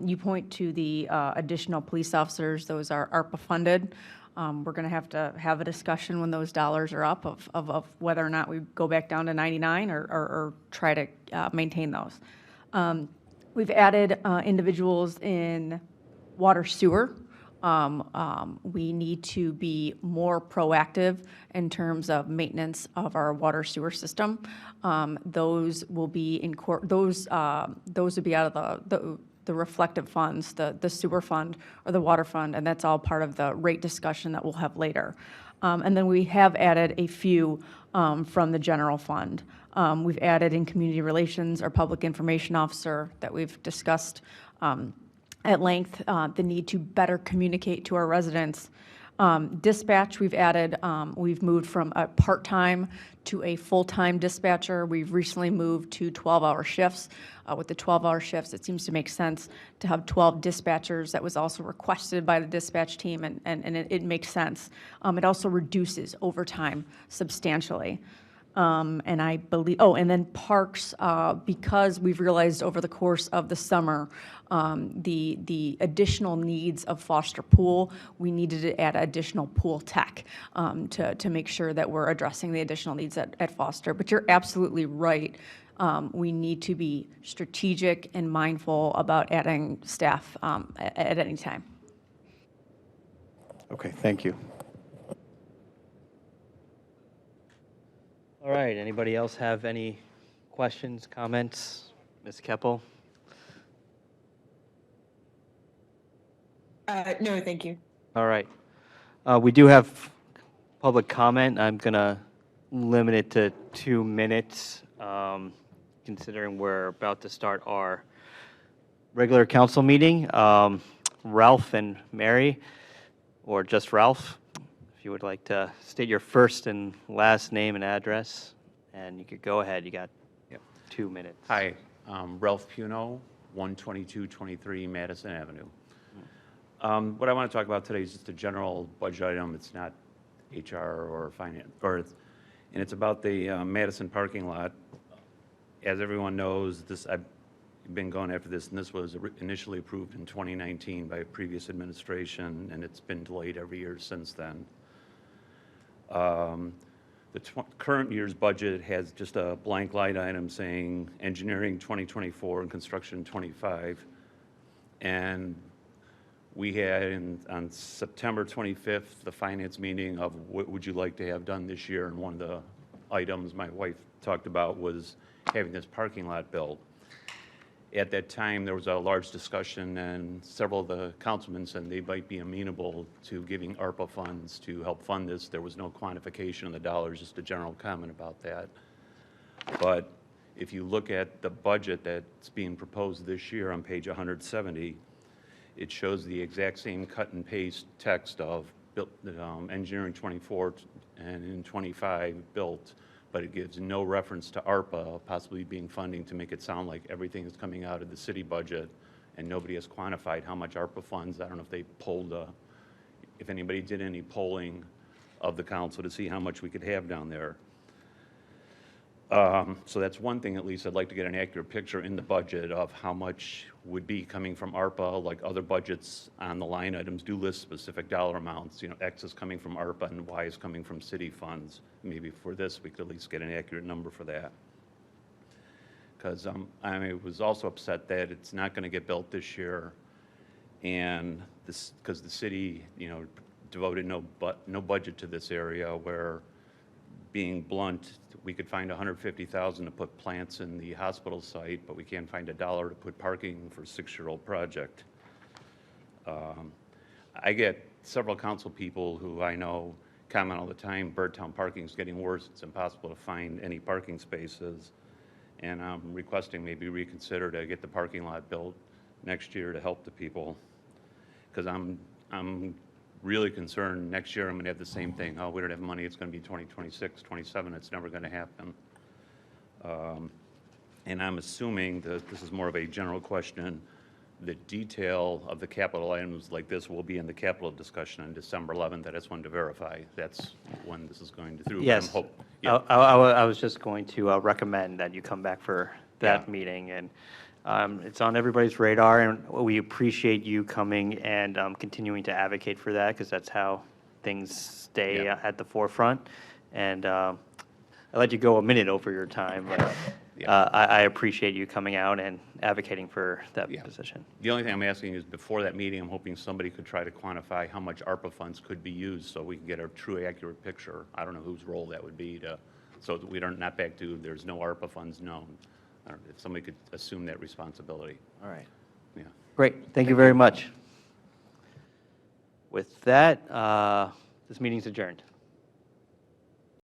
You point to the additional police officers; those are ARPA funded. We're going to have a discussion when those dollars are up of whether or not we go back down to 99 or try to maintain those. We've added individuals in water sewer. We need to be more proactive in terms of maintenance of our water sewer system. Those will be those would be out of the reflective funds, the sewer fund or the water fund, and that's all part of the rate discussion that we'll have later. And then we have added a few from the general fund. We've added in community relations our public information officer that we've discussed at length, the need to better communicate to our residents. Dispatch, we've moved from a part-time to a full-time dispatcher. We've recently moved to 12-hour shifts. With the 12-hour shifts, it seems to make sense to have 12 dispatchers. That was also requested by the dispatch team, and it makes sense. It also reduces overtime substantially. And I believe, and then parks, because we've realized over the course of the summer, the additional needs of Foster Pool, we needed to add additional pool tech to make sure that we're addressing the additional needs at Foster. But you're absolutely right. We need to be strategic and mindful about adding staff at any time. Okay, thank you. All right, anybody else have any questions, comments? Ms. Keppel? No, thank you. All right. We do have public comment. I'm going to limit it to 2 minutes, considering we're about to start our regular council meeting. Ralph and Mary, or just Ralph, if you would like to state your first and last name and address, and you could go ahead. You got 2 minutes. Hi, Ralph Puno, 12223 Madison Avenue. What I want to talk about today is just a general budget item. It's not HR or finance, and it's about the Madison parking lot. As everyone knows, I've been going after this, and this was initially approved in 2019 by a previous administration, and it's been delayed every year since then. The current year's budget has just a blank line item saying engineering 2024 and construction 25. And we had on September 25th, the finance meeting of what would you like to have done this year? And one of the items my wife talked about was having this parking lot built. At that time, there was a large discussion, and several of the councilmen said they might be amenable to giving ARPA funds to help fund this. There was no quantification of the dollars, just a general comment about that. But if you look at the budget that's being proposed this year on page 170, it shows the exact same cut and paste text of engineering 24 and in 25 built, but it gives no reference to ARPA possibly being funding to make it sound like everything is coming out of the city budget, and nobody has quantified how much ARPA funds. I don't know if they polled, if anybody did any polling of the council to see how much we could have down there. So that's one thing, at least I'd like to get an accurate picture in the budget of how much would be coming from ARPA. Like other budgets on the line items do list specific dollar amounts. You know, X is coming from ARPA and Y is coming from city funds. Maybe for this, we could at least get an accurate number for that. Because I was also upset that it's not going to get built this year. And this, because the city, you know, devoted no budget to this area, where, being blunt, we could find $150,000 to put plants in the hospital site, but we can't find $1 to put parking for a 6-year-old project. I get several council people who I know comment all the time, Birdtown parking is getting worse, it's impossible to find any parking spaces. And I'm requesting maybe reconsider to get the parking lot built next year to help the people. Because I'm really concerned next year I'm going to have the same thing. Oh, we don't have money, it's going to be 2026, 27, it's never going to happen. And I'm assuming that this is more of a general question. The detail of the capital items like this will be in the capital discussion on December 11th. I just wanted to verify that's when this is going to through. Yes. Yeah. I was just going to recommend that you come back for that Yeah. meeting, and it's on everybody's radar, and we appreciate you coming and continuing to advocate for that, because that's how things stay Yeah. at the forefront. And I let you go a minute over your time, but I appreciate you coming out and advocating for that Yeah. position. The only thing I'm asking is, before that meeting, I'm hoping somebody could try to quantify how much ARPA funds could be used so we can get a true accurate picture. I don't know whose role that would be so that we don't, not back to there's no ARPA funds known. I don't know if somebody could assume that responsibility. All right. Yeah. Great. Thank you very much. With that, this meeting's adjourned.